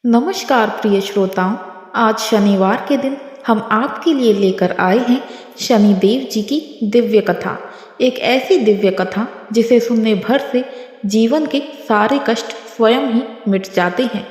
नमस्कार प्रिय श्रोताओं। आज शनिवार के दिन हम आपके लिए लेकर आए हैं शनिदेव जी की दिव्य कथा। एक ऐसी दिव्य कथा जिसे सुनने भर से जीवन के सारे कष्ट स्वयं ही मिट जाते हैं।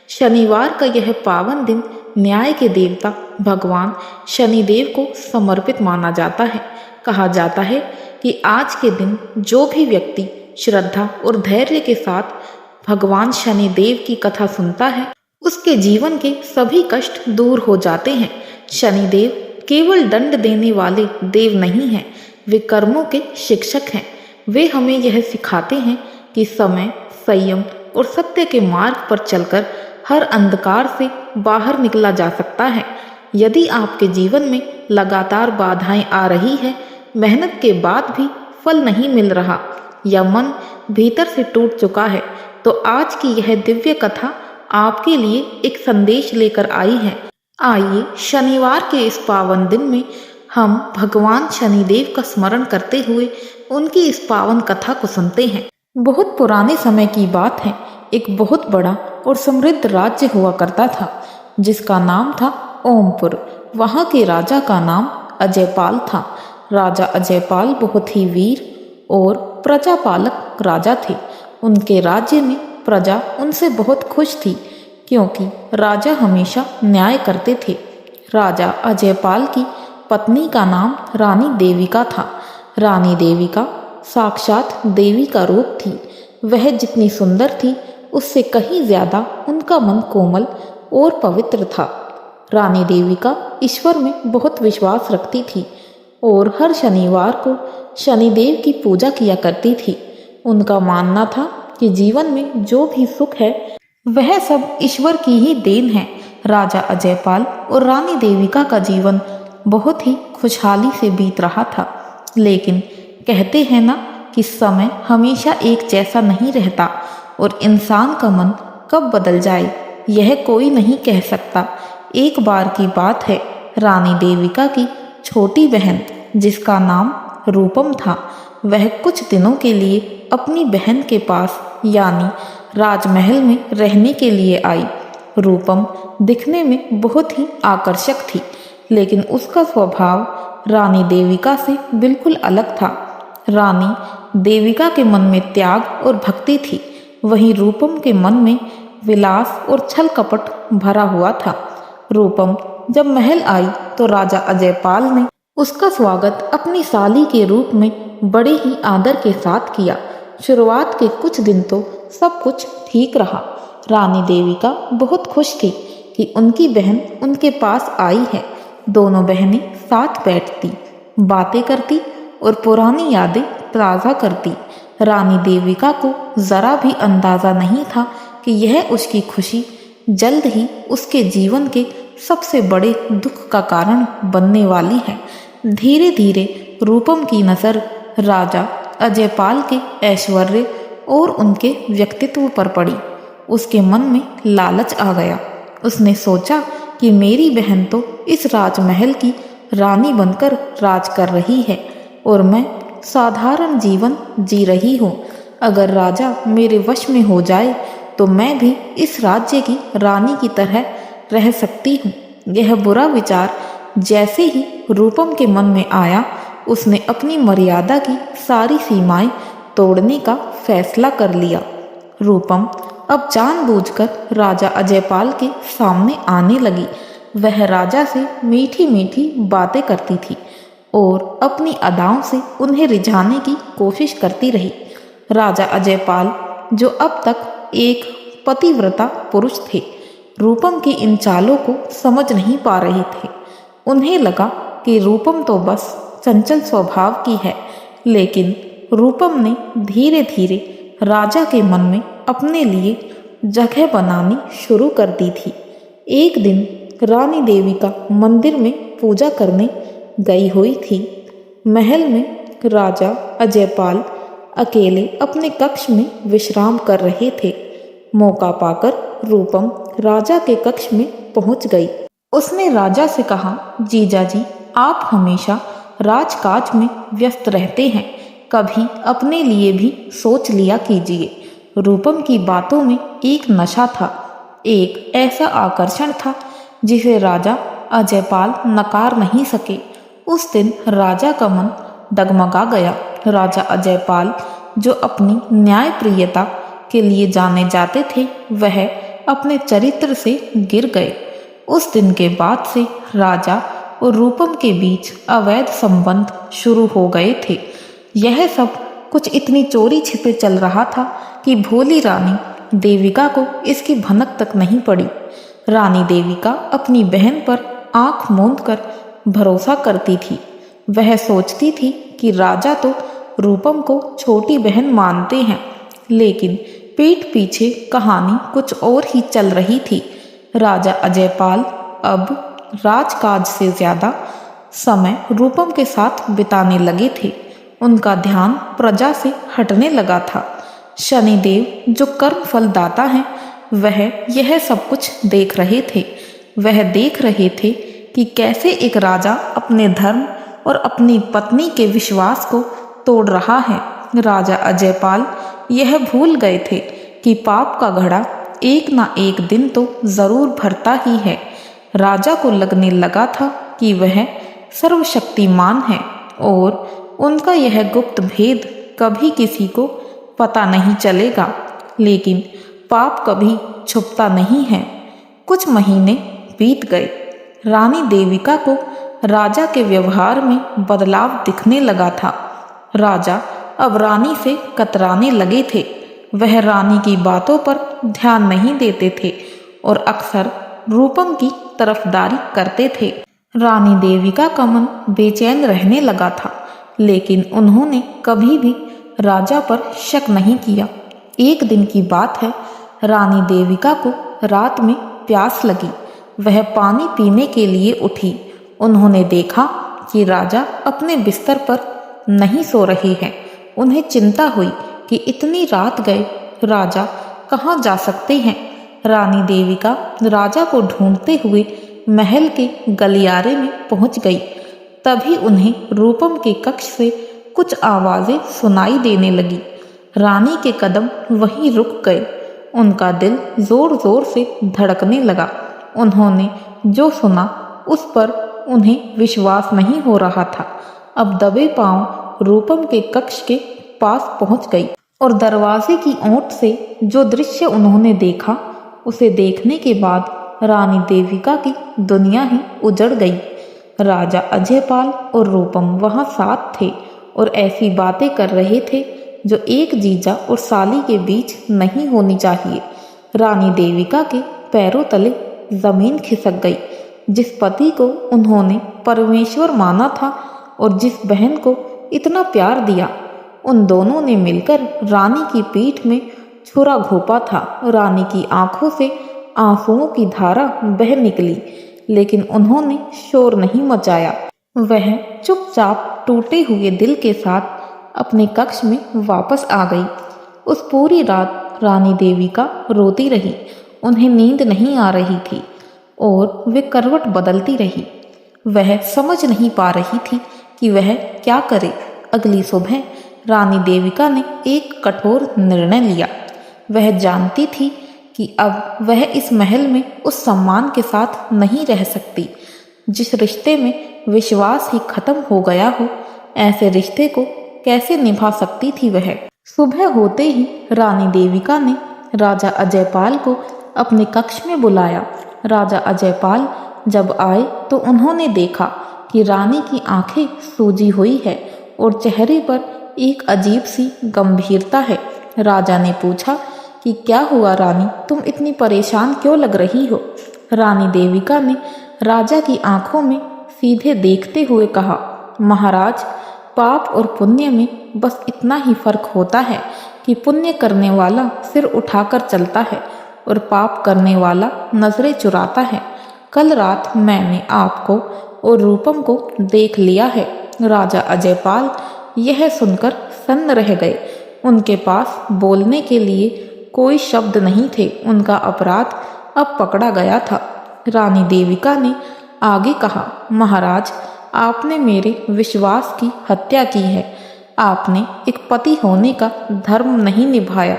शनिवार का यह पावन दिन न्याय के देवता भगवान शनिदेव को समर्पित माना जाता है। कहा जाता है कि आज के दिन जो भी व्यक्ति श्रद्धा और धैर्य के साथ भगवान शनिदेव की कथा सुनता है उसके जीवन के सभी कष्ट दूर हो जाते हैं। शनिदेव केवल दंड देने वाले देव नहीं हैं, वे कर्मों के शिक्षक हैं। वे हमें यह सिखाते हैं कि समय, संयम और सत्य के मार्ग पर चलकर हर अंधकार से बाहर निकला जा सकता है। यदि आपके जीवन में लगातार बाधाएं आ रही है, मेहनत के बाद भी फल नहीं मिल रहा या मन भीतर से टूट चुका है, तो आज की यह दिव्य कथा आपके लिए एक संदेश लेकर आई है। आइए शनिवार के इस पावन दिन में हम भगवान शनिदेव का स्मरण करते हुए उनकी इस पावन कथा को सुनते हैं। बहुत पुराने समय की बात है। एक बहुत बड़ा और समृद्ध राज्य हुआ करता था जिसका नाम था ओमपुर। वहाँ के राजा का नाम अजयपाल था। राजा अजयपाल बहुत ही वीर और प्रजापालक राजा थे। उनके राज्य में प्रजा उनसे बहुत खुश थी क्योंकि राजा हमेशा न्याय करते थे। राजा अजयपाल की पत्नी का नाम रानी देविका था। रानी देविका साक्षात देवी का रूप थी। वह जितनी सुंदर थी उससे कहीं ज्यादा उनका मन कोमल और पवित्र था। रानी देविका ईश्वर में बहुत विश्वास रखती थी और हर शनिवार को शनिदेव की पूजा किया करती थी। उनका मानना था कि जीवन में जो भी सुख है वह सब ईश्वर की ही देन है। राजा अजयपाल और रानी देविका का जीवन बहुत ही खुशहाली से बीत रहा था। लेकिन कहते हैं ना कि समय हमेशा एक जैसा नहीं रहता और इंसान का मन कब बदल जाए यह कोई नहीं कह सकता। एक बार की बात है, रानी देविका की छोटी बहन जिसका नाम रूपम था, वह कुछ दिनों के लिए अपनी बहन के पास यानी राजमहल में रहने के लिए आई। रूपम दिखने में बहुत ही आकर्षक थी, लेकिन उसका स्वभाव रानी देविका से बिल्कुल अलग था। रानी देविका के मन में त्याग और भक्ति थी, वहीं रूपम के मन में विलास और छल कपट भरा हुआ था। रूपम जब महल आई तो राजा अजयपाल ने उसका स्वागत अपनी साली के रूप में बड़े ही आदर के साथ किया। शुरुआत के कुछ दिन तो सब कुछ ठीक रहा। रानी देविका बहुत खुश थी कि उनकी बहन उनके पास आई है। दोनों बहनें साथ बैठती, बातें करती और पुरानी यादें ताज़ा करती। रानी देविका को जरा भी अंदाजा नहीं था कि यह उसकी खुशी जल्द ही उसके जीवन के सबसे बड़े दुख का कारण बनने वाली है। धीरे धीरे रूपम की नज़र राजा अजयपाल के ऐश्वर्य और उनके व्यक्तित्व पर पड़ी। उसके मन में लालच आ गया। उसने सोचा कि मेरी बहन तो इस राजमहल की रानी बनकर राज कर रही है और मैं साधारण जीवन जी रही हूँ। अगर राजा मेरे वश में हो जाए तो मैं भी इस राज्य की रानी की तरह रह सकती हूँ। यह बुरा विचार जैसे ही रूपम के मन में आया, उसने अपनी मर्यादा की सारी सीमाएं तोड़ने का फैसला कर लिया। रूपम अब जानबूझकर राजा अजयपाल के सामने आने लगी। वह राजा से मीठी मीठी बातें करती थी और अपनी अदाओं से उन्हें रिझाने की कोशिश करती रही। राजा अजयपाल जो अब तक एक पतिव्रता पुरुष थे, रूपम की इन चालों को समझ नहीं पा रहे थे। उन्हें लगा कि रूपम तो बस चंचल स्वभाव की है, लेकिन रूपम ने धीरे धीरे राजा के मन में अपने लिए जगह बनानी शुरू कर दी थी। एक दिन रानी देविका मंदिर में पूजा करने गई हुई थी। महल में राजा अजयपाल अकेले अपने कक्ष में विश्राम कर रहे थे। मौका पाकर रूपम राजा के कक्ष में पहुंच गई। उसने राजा से कहा, जीजा जी, आप हमेशा राजकाज में व्यस्त रहते हैं, कभी अपने लिए भी सोच लिया कीजिए। रूपम की बातों में एक नशा था। एक ऐसा आकर्षण था जिसे राजा अजयपाल नकार नहीं सके। उस दिन राजा का मन डगमगा गया। राजा अजयपाल, जो अपनी न्यायप्रियता के लिए जाने जाते थे, वह अपने चरित्र से गिर गए। उस दिन के बाद से राजा और रूपम के बीच अवैध संबंध शुरू हो गए थे। यह सब कुछ इतनी चोरी छिपे चल रहा था कि भोली रानी देविका को इसकी भनक तक नहीं पड़ी। रानी देविका अपनी बहन पर आंख मूंद कर भरोसा करती थी। वह सोचती थी कि राजा तो रूपम को छोटी बहन मानते हैं, लेकिन पीठ पीछे कहानी कुछ और ही चल रही थी। राजा अजयपाल अब राजकाज से ज्यादा समय रूपम के साथ बिताने लगे थे। उनका ध्यान प्रजा से हटने लगा था। शनिदेव, जो कर्म फल दाता हैं, वह यह सब कुछ देख रहे थे। वह देख रहे थे कि कैसे एक राजा अपने धर्म और अपनी पत्नी के विश्वास को तोड़ रहा है। राजा अजयपाल यह भूल गए थे कि पाप का घड़ा एक ना एक दिन तो जरूर भरता ही है। राजा को लगने लगा था कि वह सर्वशक्तिमान है और उनका यह गुप्त भेद कभी किसी को पता नहीं चलेगा। लेकिन पाप कभी छुपता नहीं है। कुछ महीने बीत गए। रानी देविका को राजा के व्यवहार में बदलाव दिखने लगा था। राजा अब रानी से कतराने लगे थे। वह रानी की बातों पर ध्यान नहीं देते थे और अक्सर रूपम की तरफदारी करते थे। रानी देविका का मन बेचैन रहने लगा था, लेकिन उन्होंने कभी भी राजा पर शक नहीं किया। एक दिन की बात है, रानी देविका को रात में प्यास लगी। वह पानी पीने के लिए उठी। उन्होंने देखा कि राजा अपने बिस्तर पर नहीं सो रहे हैं। उन्हें चिंता हुई कि इतनी रात गए राजा कहाँ जा सकते हैं। रानी देविका राजा को ढूंढते हुए महल के गलियारे में पहुंच गई। तभी उन्हें रूपम के कक्ष से कुछ आवाजें सुनाई देने लगी। रानी के कदम वहीं रुक गए। उनका दिल जोर जोर से धड़कने लगा। उन्होंने जो सुना उस पर उन्हें विश्वास नहीं हो रहा था। अब दबे पांव रूपम के कक्ष के पास पहुंच गई और दरवाजे की ओट से जो दृश्य उन्होंने देखा, उसे देखने के बाद रानी देविका की दुनिया ही उजड़ गई। राजा अजयपाल और रूपम वहां साथ थे और ऐसी बातें कर रहे थे जो एक जीजा और साली के बीच नहीं होनी चाहिए। रानी देविका के पैरों तले जमीन खिसक गई। जिस पति को उन्होंने परमेश्वर माना था और जिस बहन को इतना प्यार दिया, उन दोनों ने मिलकर रानी की पीठ में छुरा घोंपा था। रानी की आंखों से आंसुओं की धारा बह निकली, लेकिन उन्होंने शोर नहीं मचाया। वह चुपचाप टूटे हुए दिल के साथ अपने कक्ष में वापस आ गई। उस पूरी रात रानी देविका रोती रही। उन्हें नींद नहीं आ रही थी और वे करवट बदलती रही। वह समझ नहीं पा रही थी कि वह क्या करे। अगली सुबह रानी देविका ने एक कठोर निर्णय लिया। वह जानती थी कि अब वह इस महल में उस सम्मान के साथ नहीं रह सकती। जिस रिश्ते में विश्वास ही खत्म हो गया हो, ऐसे रिश्ते को कैसे निभा सकती थी वह। सुबह होते ही रानी देविका ने राजा अजयपाल को अपने कक्ष में बुलाया। राजा अजयपाल जब आए तो उन्होंने देखा कि रानी की आंखें सूजी हुई है और चेहरे पर एक अजीब सी गंभीरता है। राजा ने पूछा कि क्या हुआ रानी, तुम इतनी परेशान क्यों लग रही हो। रानी देविका ने राजा की आंखों में सीधे देखते हुए कहा, महाराज, पाप और पुण्य में बस इतना ही फर्क होता है कि पुण्य करने वाला सिर उठाकर चलता है और पाप करने वाला नजरें चुराता है। कल रात मैंने आपको और रूपम को देख लिया है। राजा अजयपाल यह सुनकर सन्न रह गए। उनके पास बोलने के लिए कोई शब्द नहीं थे। उनका अपराध अब पकड़ा गया था। रानी देविका ने आगे कहा, महाराज, आपने मेरे विश्वास की हत्या की है। आपने एक पति होने का धर्म नहीं निभाया।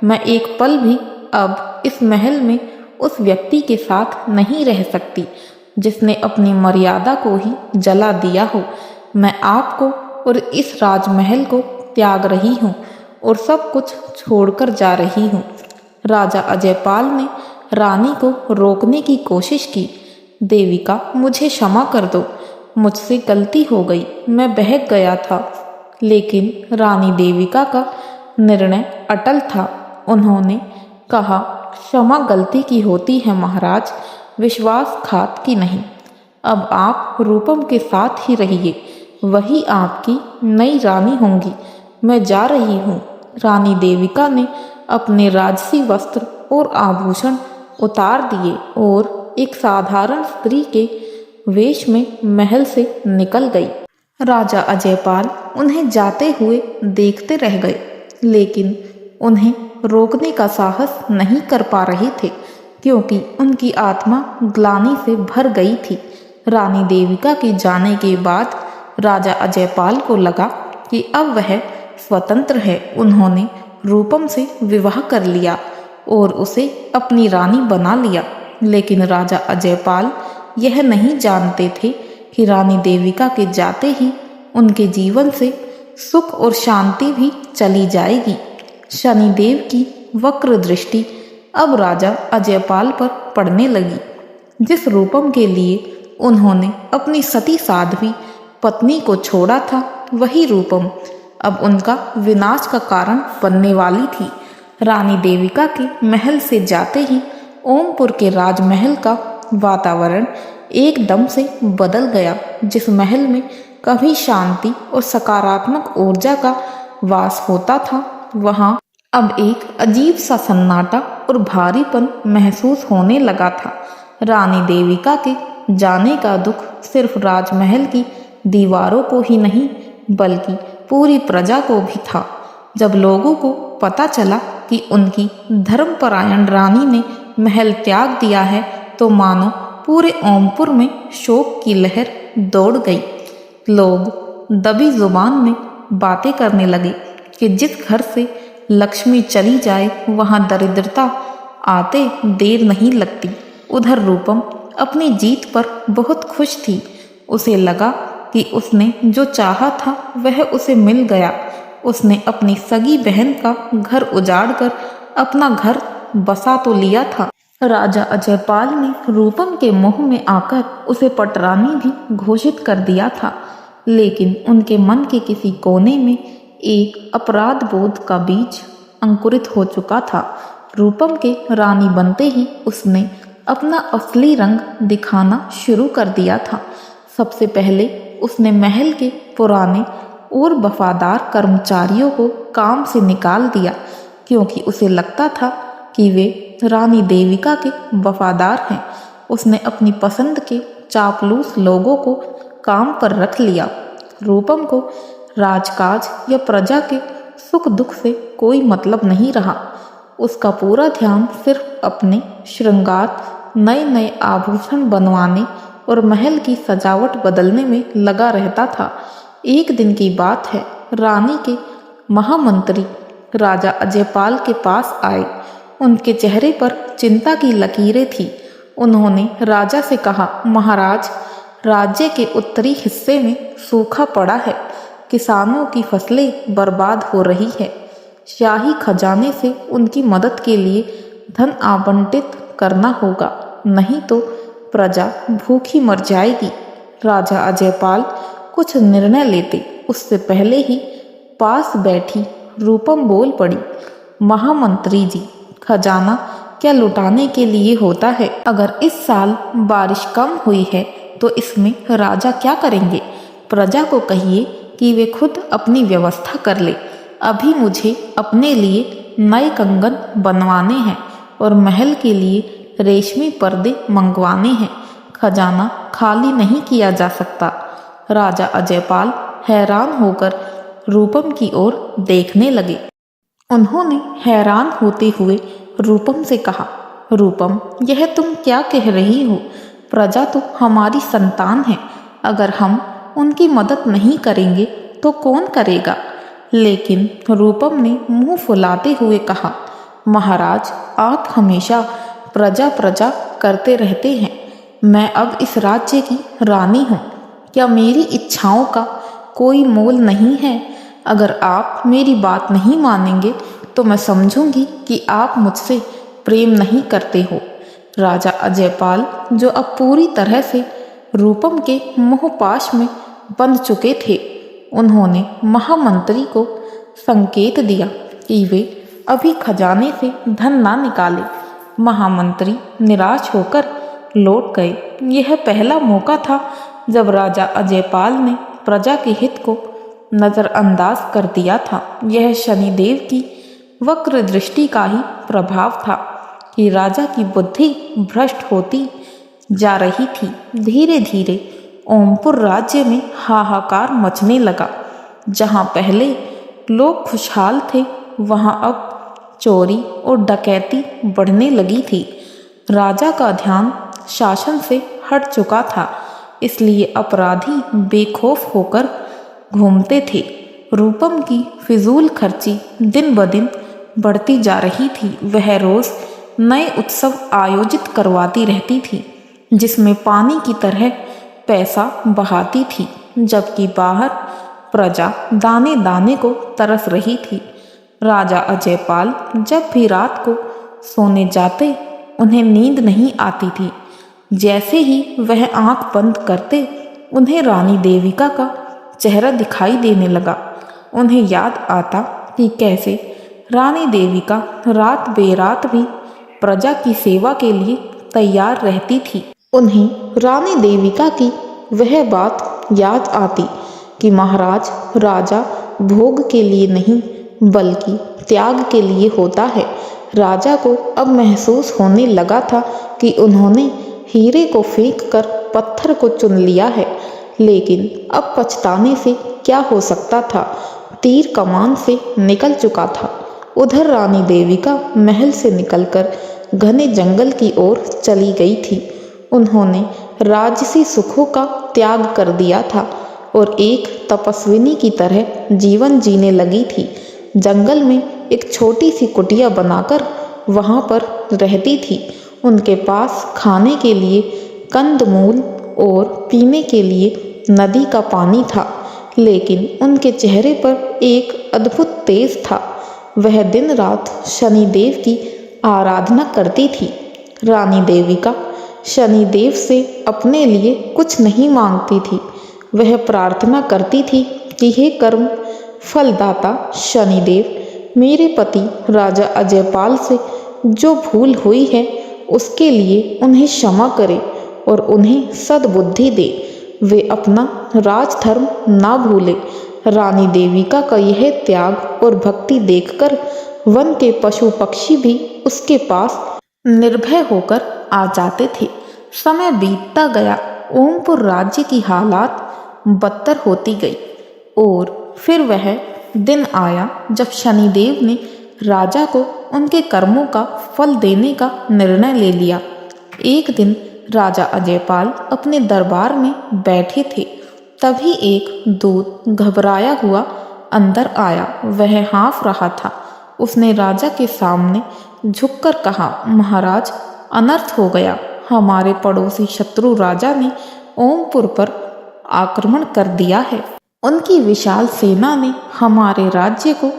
मैं एक पल भी अब इस महल में उस व्यक्ति के साथ नहीं रह सकती जिसने अपनी मर्यादा को ही जला दिया हो। मैं आपको और इस राजमहल को त्याग रही हूँ और सब कुछ छोड़कर जा रही हूँ। राजा अजयपाल ने रानी को रोकने की कोशिश की। देविका, मुझे क्षमा कर दो, मुझसे गलती हो गई, मैं बहक गया था। लेकिन रानी देविका का निर्णय अटल था। उन्होंने कहा, क्षमा गलती की होती है महाराज, विश्वासघात की नहीं। अब आप रूपम के साथ ही रहिए, वही आपकी नई रानी होंगी। मैं जा रही हूँ। रानी देविका ने अपने राजसी वस्त्र और आभूषण उतार दिए और एक साधारण स्त्री के वेश में महल से निकल गई। राजा अजयपाल उन्हें जाते हुए देखते रह गए, लेकिन उन्हें रोकने का साहस नहीं कर पा रहे थे क्योंकि उनकी आत्मा ग्लानि से भर गई थी। रानी देविका के जाने के बाद राजा अजयपाल को लगा कि अब वह स्वतंत्र है। उन्होंने रूपम से विवाह कर लिया और उसे अपनी रानी बना लिया। लेकिन राजा अजयपाल यह नहीं जानते थे कि रानी देविका के जाते ही उनके जीवन से सुख और शांति भी चली जाएगी। शनिदेव की वक्र दृष्टि अब राजा अजयपाल पर पड़ने लगी। जिस रूपम के लिए उन्होंने अपनी सती साध्वी पत्नी को छोड़ा था, वही रूपम अब उनका विनाश का कारण बनने वाली थी। रानी देविका के महल से जाते ही ओमपुर के राजमहल का वातावरण एकदम से बदल गया। जिस महल में कभी शांति और सकारात्मक ऊर्जा का वास होता था, वहाँ अब एक अजीब सा सन्नाटा और भारीपन महसूस होने लगा था। रानी देविका के जाने का दुख सिर्फ राजमहल की दीवारों को ही नहीं बल्कि पूरी प्रजा को भी था। जब लोगों को पता चला कि उनकी धर्मपरायण रानी ने महल त्याग दिया है, तो मानो पूरे ओमपुर में शोक की लहर दौड़ गई। लोग दबी जुबान में बातें करने लगे कि जिस घर से लक्ष्मी चली जाए वहाँ दरिद्रता आते देर नहीं लगती। उधर रूपम अपनी जीत पर बहुत खुश थी। उसे लगा कि उसने जो चाहा था वह उसे मिल गया। उसने अपनी सगी बहन का घर उजाड़कर अपना घर बसा तो लिया था। राजा अजयपाल ने रूपम के मुंह में आकर उसे पटरानी भी घोषित कर दिया था, लेकिन उनके मन के किसी कोने में एक अपराध बोध का बीज अंकुरित हो चुका था। रूपम के रानी बनते ही उसने अपना असली रंग दिखाना शुरू कर दिया था। सबसे पहले उसने महल के पुराने और वफादार कर्मचारियों को काम से निकाल दिया, क्योंकि उसे लगता था कि वे रानी देविका के वफादार हैं। उसने अपनी पसंद के चापलूस लोगों को काम पर रख लिया। रूपम को राजकाज या प्रजा के सुख दुख से कोई मतलब नहीं रहा। उसका पूरा ध्यान सिर्फ अपने श्रृंगार, नए नए आभूषण बनवाने और महल की सजावट बदलने में लगा रहता था। एक दिन की बात है, रानी के महामंत्री राजा अजयपाल के पास आए। उनके चेहरे पर चिंता की लकीरें थी। उन्होंने राजा से कहा, महाराज, राज्य के उत्तरी हिस्से में सूखा पड़ा है, किसानों की फसलें बर्बाद हो रही है। शाही खजाने से उनकी मदद के लिए धन आवंटित करना होगा, नहीं तो प्रजा भूखी मर जाएगी। राजा अजयपाल कुछ निर्णय लेते उससे पहले ही पास बैठी रूपम बोल पड़ी, महामंत्री जी, खजाना क्या लुटाने के लिए होता है? अगर इस साल बारिश कम हुई है तो इसमें राजा क्या करेंगे? प्रजा को कहिए कि वे खुद अपनी व्यवस्था कर ले। अभी मुझे अपने लिए नए कंगन बनवाने हैं और महल के लिए रेशमी पर्दे मंगवाने हैं। खजाना खाली नहीं किया जा सकता। राजा अजयपाल हैरान होकर रूपम की ओर देखने लगे। उन्होंने हैरान होते हुए रूपम से कहा, रूपम, यह तुम क्या कह रही हो? प्रजा तो हमारी संतान है। अगर हम उनकी मदद नहीं करेंगे तो कौन करेगा? लेकिन रूपम ने मुंह फुलाते हुए कहा, महाराज, आप हमेशा प्रजा प्रजा करते रहते हैं। मैं अब इस राज्य की रानी हूँ। क्या मेरी इच्छाओं का कोई मोल नहीं है? अगर आप मेरी बात नहीं मानेंगे तो मैं समझूंगी कि आप मुझसे प्रेम नहीं करते हो। राजा अजयपाल, जो अब पूरी तरह से रूपम के मोहपाश में बंध चुके थे, उन्होंने महामंत्री को संकेत दिया कि वे अभी खजाने से धन ना निकाले। महामंत्री निराश होकर लौट गए। यह पहला मौका था जब राजा अजयपाल ने प्रजा के हित को नज़रअंदाज कर दिया था। यह शनिदेव की वक्र दृष्टि का ही प्रभाव था कि राजा की बुद्धि भ्रष्ट होती जा रही थी। धीरे धीरे ओमपुर राज्य में हाहाकार मचने लगा। जहाँ पहले लोग खुशहाल थे, वहाँ अब चोरी और डकैती बढ़ने लगी थी। राजा का ध्यान शासन से हट चुका था, इसलिए अपराधी बेखौफ होकर घूमते थे। रूपम की फिजूल खर्ची दिन ब दिन बढ़ती जा रही थी। वह रोज नए उत्सव आयोजित करवाती रहती थी, जिसमें पानी की तरह पैसा बहाती थी, जबकि बाहर प्रजा दाने दाने को तरस रही थी। राजा अजयपाल जब भी रात को सोने जाते, उन्हें नींद नहीं आती थी। जैसे ही वह आंख बंद करते, उन्हें रानी देविका का चेहरा दिखाई देने लगा। उन्हें याद आता कि कैसे रानी देविका रात बेरात भी प्रजा की सेवा के लिए तैयार रहती थी। उन्हें रानी देविका की वह बात याद आती कि महाराज राजा भोग के लिए नहीं बल्कि त्याग के लिए होता है। राजा को अब महसूस होने लगा था कि उन्होंने हीरे को फेंककर पत्थर को चुन लिया है, लेकिन अब पछताने से क्या हो सकता था। तीर कमान से निकल चुका था। उधर रानी देविका महल से निकलकर घने जंगल की ओर चली गई थी। उन्होंने राजसी सुखों का त्याग कर दिया था और एक तपस्विनी की तरह जीवन जीने लगी थी। जंगल में एक छोटी सी कुटिया बनाकर वहां पर रहती थी। उनके पास खाने के लिए कंदमूल और पीने के लिए नदी का पानी था, लेकिन उनके चेहरे पर एक अद्भुत तेज था। वह दिन रात शनिदेव की आराधना करती थी। रानी देविका शनिदेव से अपने लिए कुछ नहीं मांगती थी। वह प्रार्थना करती थी कि हे कर्म फलदाता शनिदेव, मेरे पति राजा अजयपाल से जो भूल हुई है उसके लिए उन्हें क्षमा करे और उन्हें सद्बुद्धि दे। वे अपना राजधर्म ना भूले। रानी देविका का यह त्याग और भक्ति देखकर वन के पशु पक्षी भी उसके पास निर्भय होकर आ जाते थे। समय बीतता गया। ओमपुर राज्य की हालात बदतर होती गई और फिर वह दिन आया जब शनिदेव ने राजा को उनके कर्मों का फल देने का निर्णय ले लिया। एक दिन राजा अजयपाल अपने दरबार में बैठे थे, तभी एक दूत घबराया हुआ अंदर आया। वह हाँफ रहा था। उसने राजा के सामने झुककर कहा, महाराज, अनर्थ हो गया। हमारे पड़ोसी शत्रु राजा ने ओमपुर पर आक्रमण कर दिया है। उनकी विशाल सेना ने हमारे राज्य को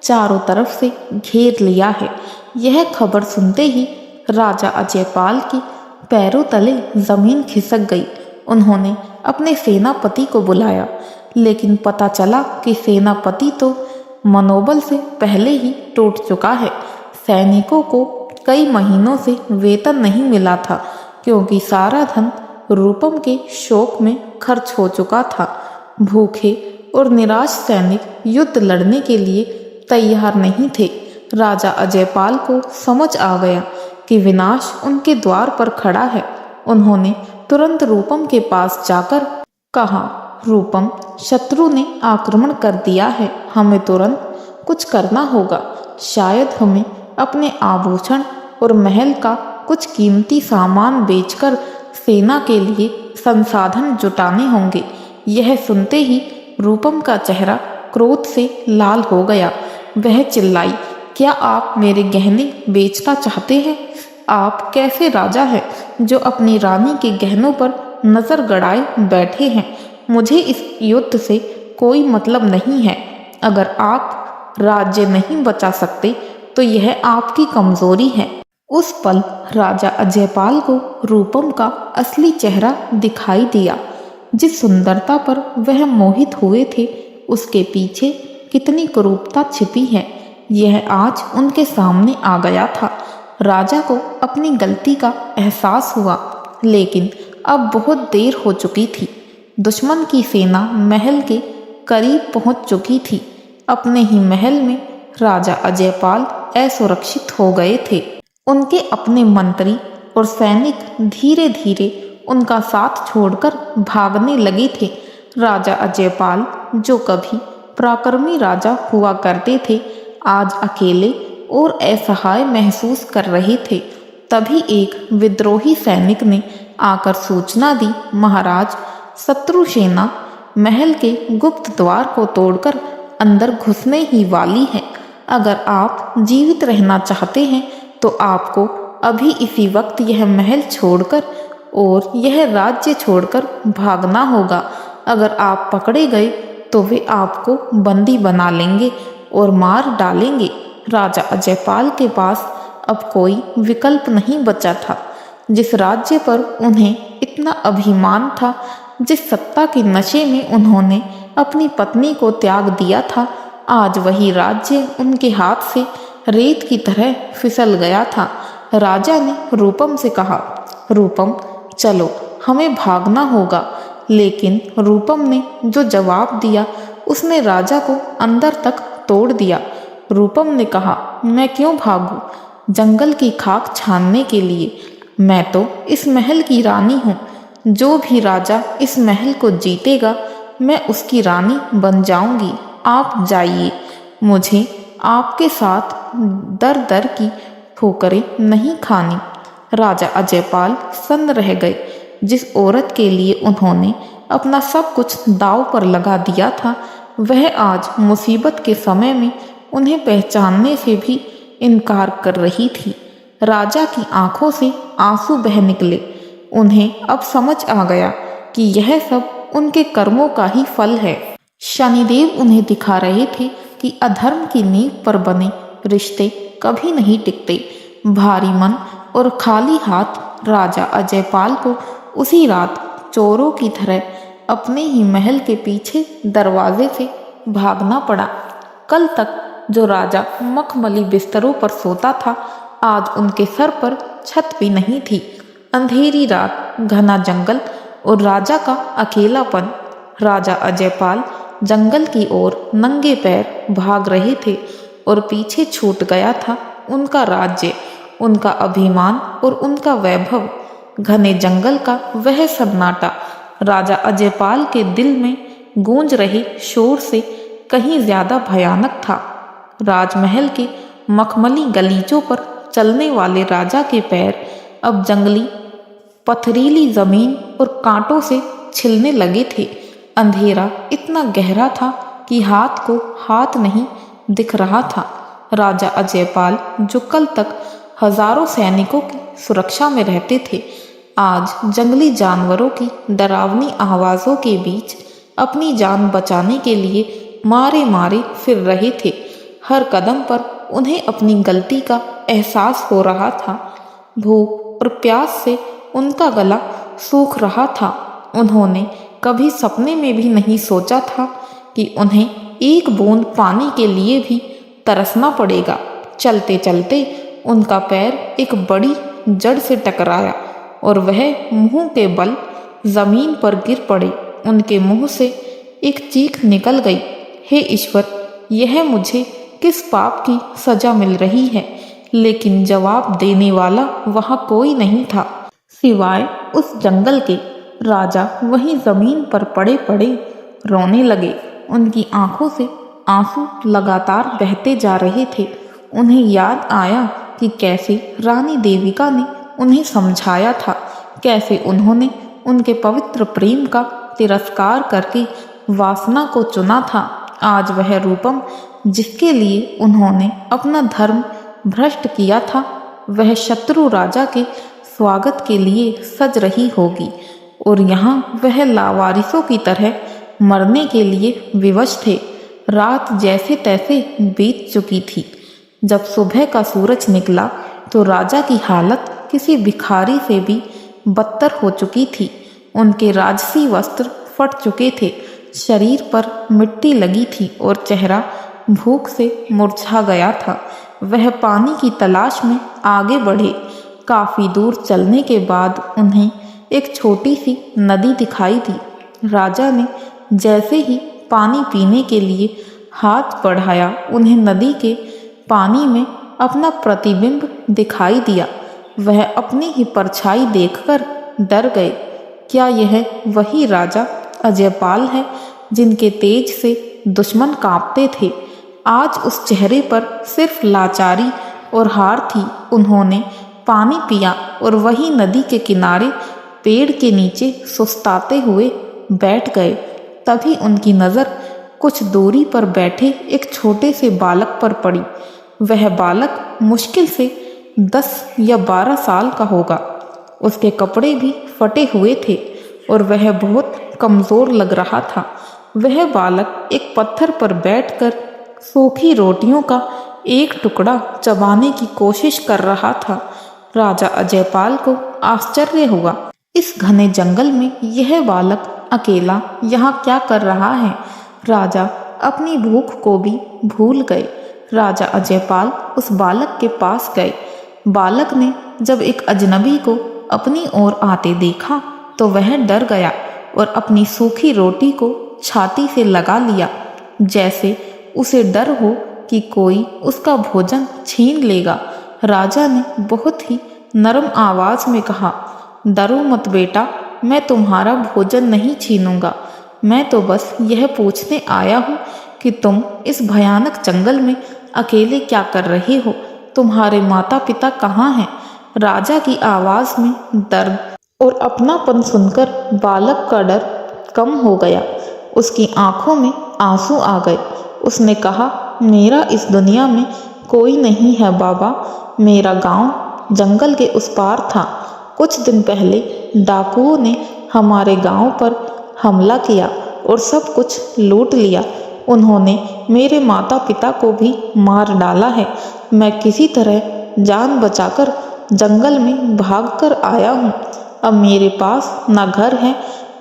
चारों तरफ से घेर लिया है। यह खबर सुनते ही राजा अजयपाल की पैरों तले जमीन खिसक गई। उन्होंने अपने सेनापति को बुलाया, लेकिन पता चला कि सेनापति तो मनोबल से पहले ही टूट चुका है। सैनिकों को कई महीनों से वेतन नहीं मिला था, क्योंकि सारा धन रूपम के शोक में खर्च हो चुका था। भूखे और निराश सैनिक युद्ध लड़ने के लिए तैयार नहीं थे। राजा अजयपाल को समझ आ गया कि विनाश उनके द्वार पर खड़ा है। उन्होंने तुरंत रूपम के पास जाकर कहा, रूपम, शत्रु ने आक्रमण कर दिया है। हमें तुरंत कुछ करना होगा। शायद हमें अपने आभूषण और महल का कुछ कीमती सामान बेचकर सेना के लिए संसाधन जुटाने होंगे। यह सुनते ही रूपम का चेहरा क्रोध से लाल हो गया। वह चिल्लाई, क्या आप मेरे गहने बेचना चाहते हैं? आप कैसे राजा हैं जो अपनी रानी के गहनों पर नजर गड़ाए बैठे हैं। मुझे इस युद्ध से कोई मतलब नहीं है। अगर आप राज्य नहीं बचा सकते तो यह आपकी कमजोरी है। उस पल राजा अजयपाल को रूपम का असली चेहरा दिखाई दिया। जिस सुंदरता पर वह मोहित हुए थे उसके पीछे कितनी कुरूपता छिपी है, यह आज उनके सामने आ गया था। राजा को अपनी गलती का एहसास हुआ, लेकिन अब बहुत देर हो चुकी थी। दुश्मन की सेना महल के करीब पहुंच चुकी थी। अपने ही महल में राजा अजयपाल असुरक्षित हो गए थे। उनके अपने मंत्री और सैनिक धीरे धीरे उनका साथ छोड़कर भागने लगे थे। राजा अजयपाल, जो कभी पराक्रमी राजा हुआ करते थे, आज अकेले और असहाय महसूस कर रहे थे। तभी एक विद्रोही सैनिक ने आकर सूचना दी, महाराज, शत्रु सेना महल के गुप्त द्वार को तोड़कर अंदर घुसने ही वाली है। अगर आप जीवित रहना चाहते हैं तो आपको अभी इसी वक्त यह महल छोड़कर और यह राज्य छोड़कर भागना होगा। अगर आप पकड़े गए तो वे आपको बंदी बना लेंगे और मार डालेंगे। राजा अजयपाल के पास अब कोई विकल्प नहीं बचा था। जिस राज्य पर उन्हें इतना अभिमान था, जिस सत्ता के नशे में उन्होंने अपनी पत्नी को त्याग दिया था, आज वही राज्य उनके हाथ से रेत की तरह फिसल गया था। राजा ने रूपम से कहा, रूपम, चलो, हमें भागना होगा। लेकिन रूपम ने जो जवाब दिया उसने राजा को अंदर तक तोड़ दिया। रूपम ने कहा, मैं क्यों भागूं? जंगल की खाक छानने के लिए? मैं तो इस महल की रानी हूँ। जो भी राजा इस महल को जीतेगा मैं उसकी रानी बन जाऊंगी। आप जाइए, मुझे आपके साथ दर दर की ठोकरें नहीं खानी। राजा अजयपाल सन्न रह गए। जिस औरत के लिए उन्होंने अपना सब कुछ दांव पर लगा दिया था, वह आज मुसीबत के समय में उन्हें पहचानने से भी इनकार कर रही थी। राजा की आंखों से आंसू बह निकले। उन्हें अब समझ आ गया कि यह सब उनके कर्मों का ही फल है। शनिदेव उन्हें दिखा रहे थे कि अधर्म की नींव पर बने रिश्ते कभी नहीं टिकते। भारी मन और खाली हाथ राजा अजयपाल को उसी रात चोरों की तरह अपने ही महल के पीछे दरवाजे से भागना पड़ा। कल तक जो राजा मखमली बिस्तरों पर सोता था, आज उनके सर पर छत भी नहीं थी। अंधेरी रात, घना जंगल और राजा का अकेलापन। राजा अजयपाल जंगल की ओर नंगे पैर भाग रहे थे और पीछे छूट गया था उनका राज्य, उनका अभिमान और उनका वैभव। घने जंगल का वह सन्नाटा राजा अजयपाल के दिल में गूंज रहे शोर से कहीं ज्यादा भयानक था। राजमहल के मखमली गलीचों पर चलने वाले राजा के पैर अब जंगली पथरीली जमीन और कांटों से छिलने लगे थे। अंधेरा इतना गहरा था कि हाथ को हाथ नहीं दिख रहा था। राजा अजयपाल, जो कल तक हजारों सैनिकों की सुरक्षा में रहते थे, आज जंगली जानवरों की डरावनी आवाजों के बीच अपनी जान बचाने के लिए मारे मारे फिर रहे थे। हर कदम पर उन्हें अपनी गलती का एहसास हो रहा था। भूख और प्यास से उनका गला सूख रहा था। उन्होंने कभी सपने में भी नहीं सोचा था कि उन्हें एक बूंद पानी के लिए भी तरसना पड़ेगा। चलते चलते उनका पैर एक बड़ी जड़ से टकराया और वह मुंह के बल जमीन पर गिर पड़े। उनके मुंह से एक चीख निकल गई, हे ईश्वर, यह मुझे किस पाप की सजा मिल रही है? लेकिन जवाब देने वाला वहां कोई नहीं था सिवाय उस जंगल के। राजा वहीं जमीन पर पड़े पड़े रोने लगे। उनकी आंखों से आंसू लगातार बहते जा रहे थे। उन्हें याद आया कि कैसे रानी देविका ने उन्हें समझाया था, कैसे उन्होंने उनके पवित्र प्रेम का तिरस्कार करके वासना को चुना था। आज वह रूपम, जिसके लिए उन्होंने अपना धर्म भ्रष्ट किया था, वह शत्रु राजा के स्वागत के लिए सज रही होगी और यहाँ वह लावारिसों की तरह मरने के लिए विवश थे। रात जैसे तैसे बीत चुकी थी। जब सुबह का सूरज निकला तो राजा की हालत किसी भिखारी से भी बदतर हो चुकी थी। उनके राजसी वस्त्र फट चुके थे, शरीर पर मिट्टी लगी थी और चेहरा भूख से मुरझा गया था। वह पानी की तलाश में आगे बढ़े। काफी दूर चलने के बाद उन्हें एक छोटी सी नदी दिखाई दी। राजा ने जैसे ही पानी पीने के लिए हाथ बढ़ाया, उन्हें नदी के पानी में अपना प्रतिबिंब दिखाई दिया। वह अपनी ही परछाई देखकर डर गए। क्या यह वही राजा अजयपाल है जिनके तेज से दुश्मन कांपते थे? आज उस चेहरे पर सिर्फ लाचारी और हार थी। उन्होंने पानी पिया और वही नदी के किनारे पेड़ के नीचे सुस्ताते हुए बैठ गए। तभी उनकी नज़र कुछ दूरी पर बैठे एक छोटे से बालक पर पड़ी। वह बालक मुश्किल से 10 या 12 साल का होगा। उसके कपड़े भी फटे हुए थे और वह बहुत कमज़ोर लग रहा था। वह बालक एक पत्थर पर बैठकर सूखी रोटियों का एक टुकड़ा चबाने की कोशिश कर रहा था। राजा अजयपाल को आश्चर्य हुआ। इस घने जंगल में यह बालक अकेला यहाँ क्या कर रहा है? राजा अपनी भूख को भी भूल गए। राजा अजयपाल उस बालक के पास गए। बालक ने जब एक अजनबी को अपनी ओर आते देखा तो वह डर गया और अपनी सूखी रोटी को छाती से लगा लिया, जैसे उसे डर हो कि कोई उसका भोजन छीन लेगा। राजा ने बहुत ही नरम आवाज में कहा, डरो मत बेटा, मैं तुम्हारा भोजन नहीं छीनूंगा। मैं तो बस यह पूछने आया हूँ कि तुम इस भयानक जंगल में अकेले क्या कर रहे हो? तुम्हारे माता पिता कहाँ हैं? राजा की आवाज में दर्द और अपनापन सुनकर बालक का डर कम हो गया। उसकी आंखों में आंसू आ गए। उसने कहा, मेरा इस दुनिया में कोई नहीं है बाबा। मेरा गांव जंगल के उस पार था। कुछ दिन पहले डाकुओं ने हमारे गांव पर हमला किया और सब कुछ लूट लिया। उन्होंने मेरे माता पिता को भी मार डाला है। मैं किसी तरह जान बचाकर जंगल में भागकर आया हूँ। अब मेरे पास ना घर है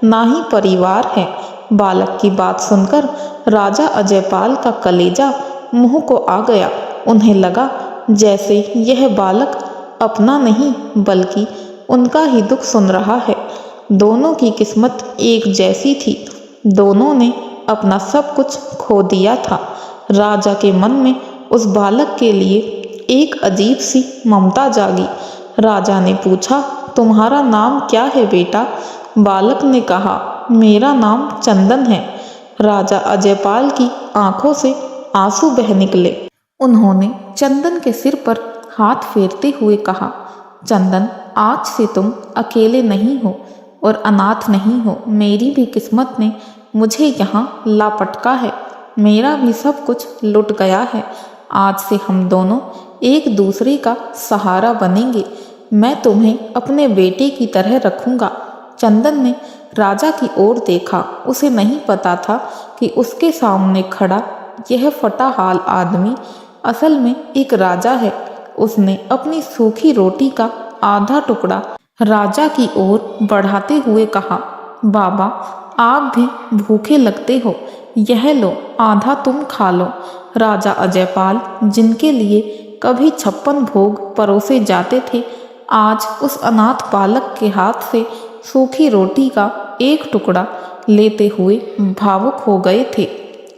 ना ही परिवार है। बालक की बात सुनकर राजा अजयपाल का कलेजा मुंह को आ गया। उन्हें लगा जैसे यह बालक अपना नहीं बल्कि उनका ही दुख सुन रहा है। दोनों की किस्मत एक जैसी थी। दोनों ने अपना सब कुछ खो दिया था। राजा के मन में उस बालक के लिए एक अजीब सी ममता जागी। राजा ने पूछा, तुम्हारा नाम क्या है बेटा? बालक ने कहा, मेरा नाम चंदन है। राजा अजयपाल की आंखों से आंसू बह निकले। उन्होंने चंदन के सिर पर हाथ फेरते हुए कहा, चंदन, आज से तुम अकेले नहीं हो और अनाथ नहीं हो। मेरी भी किस्मत ने मुझे यहाँ लापटका है। मेरा भी सब कुछ लुट गया है। आज से हम दोनों एक दूसरे का सहारा बनेंगे। मैं तुम्हें अपने बेटे की तरह रखूंगा। चंदन ने राजा की ओर देखा। उसे नहीं पता था कि उसके सामने खड़ा यह फटा हाल आदमी असल में एक राजा है। उसने अपनी सूखी रोटी का आधा टुकड़ा राजा की ओर बढ़ाते हुए कहा, बाबा, आप भी भूखे लगते हो। यह लो, आधा तुम खा लो। राजा अजयपाल, जिनके लिए कभी 56 भोग परोसे जाते थे, आज उस अनाथ बालक के हाथ से सूखी रोटी का एक टुकड़ा लेते हुए भावुक हो गए थे।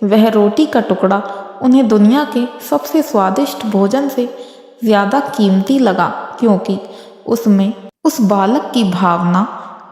वह रोटी का टुकड़ा उन्हें दुनिया के सबसे स्वादिष्ट भोजन से ज्यादा कीमती लगा, क्योंकि उसमें उस बालक की भावना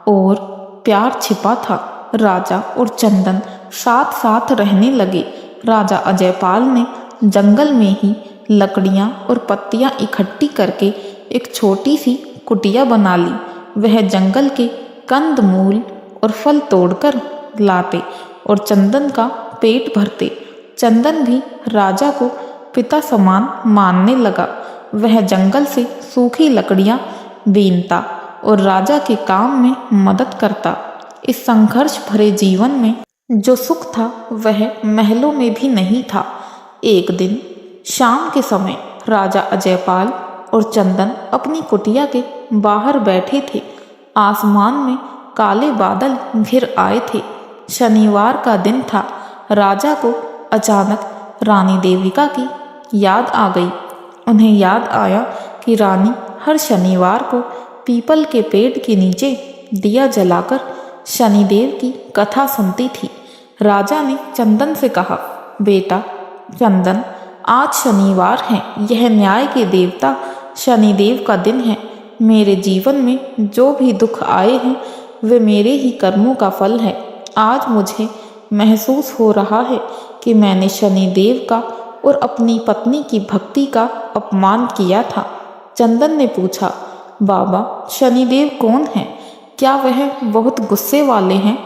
और प्यार छिपा था। राजा और चंदन साथ साथ रहने लगे। राजा अजयपाल ने जंगल में ही लकड़ियां और पत्तियां इकट्ठी करके एक छोटी सी कुटिया बना ली। वह जंगल के कंद मूल और फल तोड़कर लाते और चंदन का पेट भरते। चंदन भी राजा को पिता समान मानने लगा। वह जंगल से सूखी लकड़ियां बीनता और राजा के काम में मदद करता। इस संघर्ष भरे जीवन में जो सुख था वह महलों में भी नहीं था। एक दिन शाम के समय राजा अजयपाल और चंदन अपनी कुटिया के बाहर बैठे थे। आसमान में काले बादल घिर आए थे। शनिवार का दिन था। राजा को अचानक रानी देविका की याद आ गई। उन्हें याद आया कि रानी हर शनिवार को पीपल के पेड़ के नीचे दिया जलाकर शनिदेव की कथा सुनती थी। राजा ने चंदन से कहा, बेटा चंदन, आज शनिवार है। यह न्याय के देवता शनिदेव का दिन है। मेरे जीवन में जो भी दुख आए हैं वे मेरे ही कर्मों का फल है। आज मुझे महसूस हो रहा है कि मैंने शनिदेव का और अपनी पत्नी की भक्ति का अपमान किया था। चंदन ने पूछा, बाबा शनिदेव कौन है? क्या वह बहुत गुस्से वाले हैं?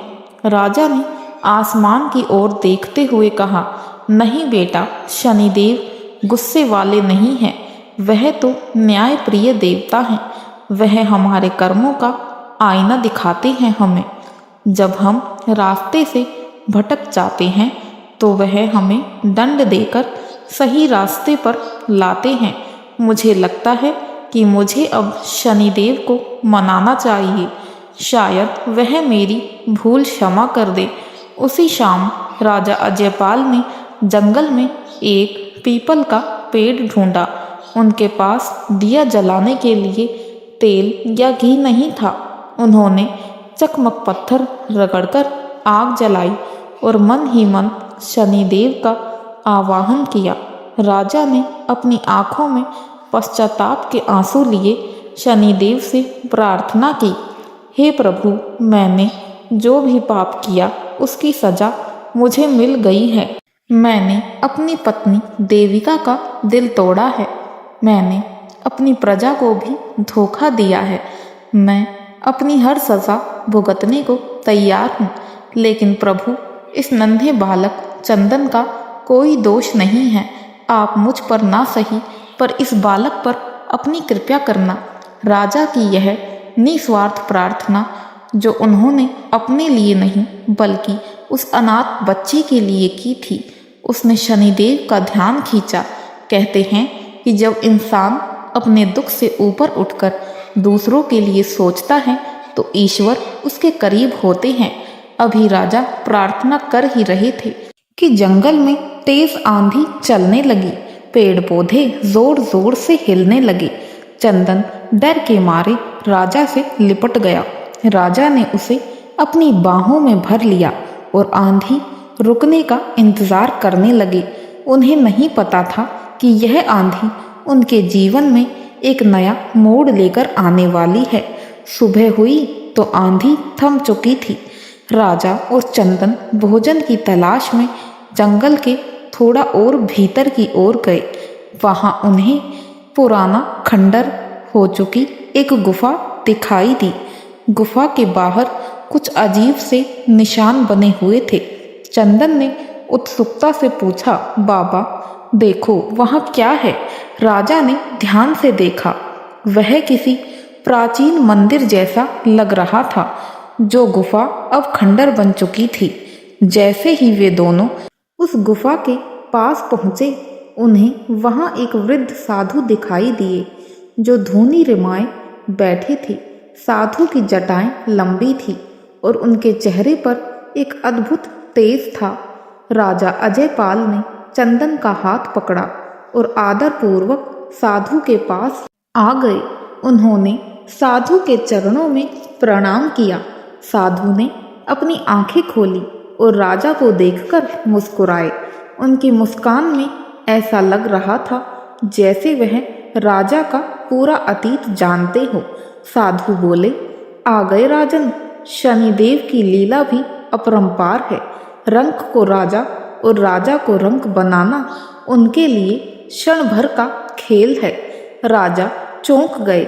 राजा ने आसमान की ओर देखते हुए कहा, नहीं बेटा, शनिदेव गुस्से वाले नहीं हैं। वह तो न्याय प्रिय देवता हैं। वह हमारे कर्मों का आईना दिखाते हैं हमें। जब हम रास्ते से भटक जाते हैं तो वह हमें दंड देकर सही रास्ते पर लाते हैं। मुझे लगता है कि मुझे अब शनिदेव को मनाना चाहिए। शायद वह मेरी भूल क्षमा कर दे। उसी शाम राजा अजयपाल ने जंगल में एक पीपल का पेड़ ढूंढा। उनके पास दिया जलाने के लिए तेल या घी नहीं था। उन्होंने चकमक पत्थर रगड़कर आग जलाई और मन ही मन शनिदेव का आवाहन किया। राजा ने अपनी आंखों में पश्चाताप के आंसू लिए शनिदेव से प्रार्थना की, हे प्रभु, मैंने जो भी पाप किया उसकी सजा मुझे मिल गई है। मैंने अपनी पत्नी देविका का दिल तोड़ा है। मैंने अपनी प्रजा को भी धोखा दिया है। मैं अपनी हर सजा भुगतने को तैयार हूँ। लेकिन प्रभु, इस नन्हे बालक चंदन का कोई दोष नहीं है। आप मुझ पर ना सही पर इस बालक पर अपनी कृपा करना। राजा की यह निस्वार्थ प्रार्थना जो उन्होंने अपने लिए नहीं बल्कि उस अनाथ बच्चे के लिए की थी, उसने शनिदेव का ध्यान खींचा। कहते हैं कि जब इंसान अपने दुख से ऊपर उठकर दूसरों के लिए सोचता है तो ईश्वर उसके करीब होते हैं। अभी राजा प्रार्थना कर ही रहे थे कि जंगल में तेज आंधी चलने लगी। पेड़ पौधे जोर जोर से हिलने लगे। चंदन डर के मारे राजा से लिपट गया। राजा ने उसे अपनी बाहों में भर लिया और आंधी रुकने का इंतजार करने लगे। उन्हें नहीं पता था कि यह आंधी उनके जीवन में एक नया मोड़ लेकर आने वाली है। सुबह हुई तो आंधी थम चुकी थी। राजा और चंदन भोजन की तलाश में जंगल के थोड़ा और भीतर की ओर गए। वहां उन्हें पुराना खंडर हो चुकी एक गुफा दिखाई दी। गुफा के बाहर कुछ अजीब से निशान बने हुए थे। चंदन ने उत्सुकता से पूछा, बाबा देखो वहां क्या है? राजा ने ध्यान से देखा। वह किसी प्राचीन मंदिर जैसा लग रहा था। जो गुफा अब खंडर बन चुकी थी। जैसे ही वे दोनों उस गुफा के पास पहुंचे, उन्हें वहां एक वृद्ध साधु दिखाई दिए जो धूनी रिमाए बैठे थे। साधु की जटाएं लंबी थी और उनके चेहरे पर एक अद्भुत तेज था। राजा अजयपाल ने चंदन का हाथ पकड़ा और आदरपूर्वक साधु के पास आ गए। उन्होंने साधु के चरणों में प्रणाम किया। साधु ने अपनी आंखें खोली और राजा को देखकर मुस्कुराए। उनकी मुस्कान में ऐसा लग रहा था जैसे वह राजा का पूरा अतीत जानते हो। साधु बोले, आ गए राजन। शनिदेव की लीला भी अपरंपार है। रंक को राजा और राजा को रंक बनाना उनके लिए क्षण भर का खेल है। राजा चौंक गए।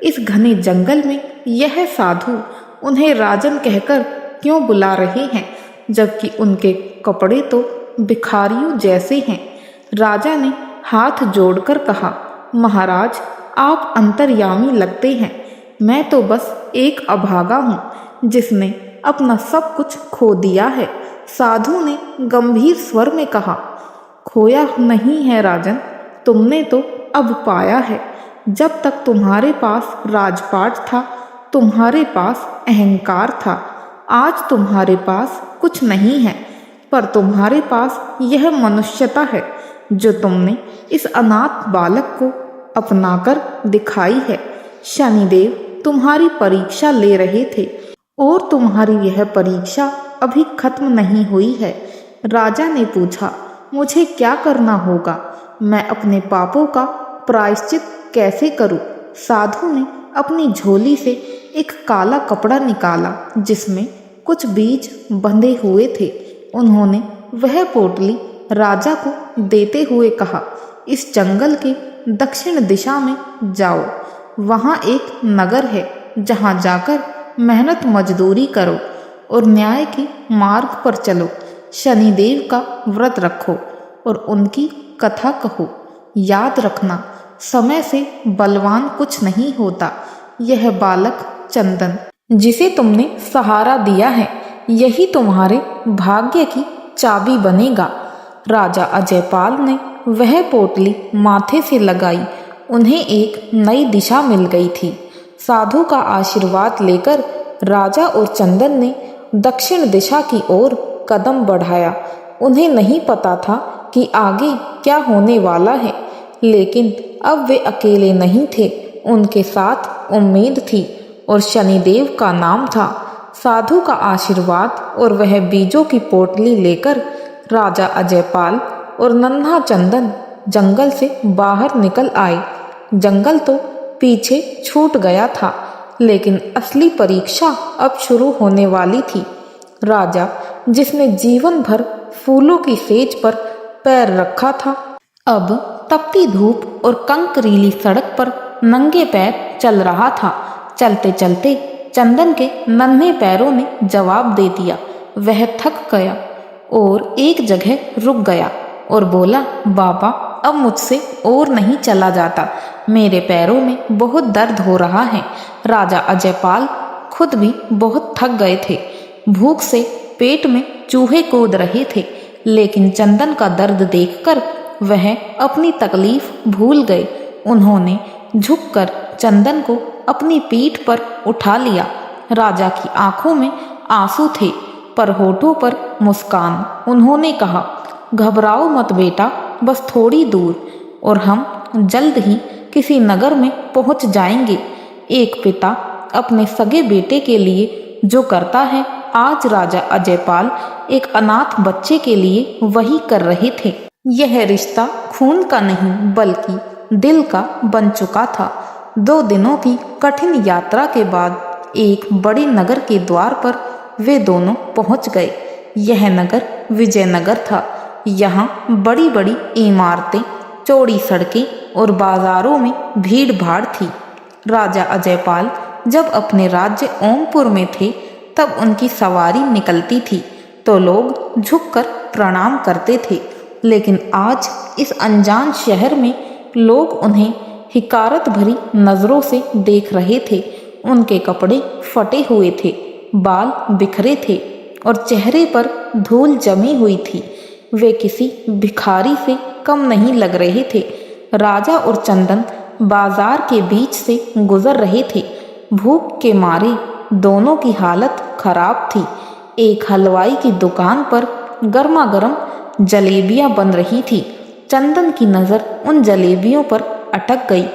इस घने जंगल में यह साधु उन्हें राजन कहकर क्यों बुला रहे हैं, जबकि उनके कपड़े तो भिखारियों जैसे हैं। राजा ने हाथ जोड़कर कहा, महाराज, आप अंतर्यामी लगते हैं। मैं तो बस एक अभागा हूँ जिसने अपना सब कुछ खो दिया है। साधु ने गंभीर स्वर में कहा। खोया नहीं है राजन, तुमने तो अब पाया है। जब तक तुम्हारे पास राजपाट था, तुम्हारे पास अहंकार था। आज तुम्हारे पास कुछ नहीं है, पर तुम्हारे पास यह मनुष्यता है जो तुमने इस अनाथ बालक को अपनाकर दिखाई है। शनिदेव तुम्हारी परीक्षा ले रहे थे और तुम्हारी यह परीक्षा अभी खत्म नहीं हुई है। राजा ने पूछा, मुझे क्या करना होगा? मैं अपने पापों का प्रायश्चित कैसे करूं? साधु ने अपनी झोली से एक काला कपड़ा निकाला जिसमें कुछ बीज बंधे हुए थे। उन्होंने वह पोटली राजा को देते हुए कहा, इस जंगल के दक्षिण दिशा में जाओ। वहाँ एक नगर है, जहाँ जाकर मेहनत मजदूरी करो और न्याय के मार्ग पर चलो। शनिदेव का व्रत रखो और उनकी कथा कहो। याद रखना, समय से बलवान कुछ नहीं होता। यह बालक चंदन, जिसे तुमने सहारा दिया है, यही तुम्हारे भाग्य की चाबी बनेगा। राजा अजयपाल ने वह पोटली माथे से लगाई। उन्हें एक नई दिशा मिल गई थी। साधु का आशीर्वाद लेकर राजा और चंदन ने दक्षिण दिशा की ओर कदम बढ़ाया। उन्हें नहीं पता था कि आगे क्या होने वाला है, लेकिन अब वे अकेले नहीं थे। उनके साथ उम्मीद थी और शनिदेव का नाम था। साधु का आशीर्वाद और वह बीजों की पोटली लेकर राजा अजयपाल और नन्हा चंदन जंगल से बाहर निकल आए। जंगल तो पीछे छूट गया था, लेकिन असली परीक्षा अब शुरू होने वाली थी। राजा, जिसने जीवन भर फूलों की सेज पर पैर रखा था, अब तपती धूप और कंकरीली सड़क पर नंगे पैर चल रहा था। चलते चलते चंदन के नन्हे पैरों ने जवाब दे दिया। वह थक गया और एक जगह रुक गया और बोला, बाबा, अब मुझसे और नहीं चला जाता। मेरे पैरों में बहुत दर्द हो रहा है। राजा अजयपाल खुद भी बहुत थक गए थे। भूख से पेट में चूहे कूद रहे थे, लेकिन चंदन का दर्द देखकर वह अपनी तकलीफ भूल गए। उन्होंने झुककर चंदन को अपनी पीठ पर उठा लिया। राजा की आंखों में आंसू थे, पर होठों पर मुस्कान। उन्होंने कहा, घबराओ मत बेटा, बस थोड़ी दूर और हम जल्द ही किसी नगर में पहुंच जाएंगे। एक पिता अपने सगे बेटे के लिए जो करता है, आज राजा अजयपाल एक अनाथ बच्चे के लिए वही कर रहे थे। यह रिश्ता खून का नहीं बल्कि दिल का बन चुका था। 2 दिनों की कठिन यात्रा के बाद एक बड़े नगर के द्वार पर वे दोनों पहुंच गए। यह नगर विजयनगर था। यहाँ बड़ी बड़ी इमारतें, चौड़ी सड़कें और बाजारों में भीड़ भाड़ थी। राजा अजयपाल जब अपने राज्य ओमपुर में थे, तब उनकी सवारी निकलती थी तो लोग झुककर प्रणाम करते थे, लेकिन आज इस अनजान शहर में लोग उन्हें हिकारत भरी नजरों से देख रहे थे। उनके कपड़े फटे हुए थे, बाल बिखरे थे और चेहरे पर धूल जमी हुई थी। वे किसी भिखारी से कम नहीं लग रहे थे। राजा और चंदन बाजार के बीच से गुजर रहे थे। भूख के मारे दोनों की हालत खराब थी। एक हलवाई की दुकान पर गर्मा गर्म जलेबियां बन रही थी। चंदन की नज़र उन जलेबियों पर अटक गई।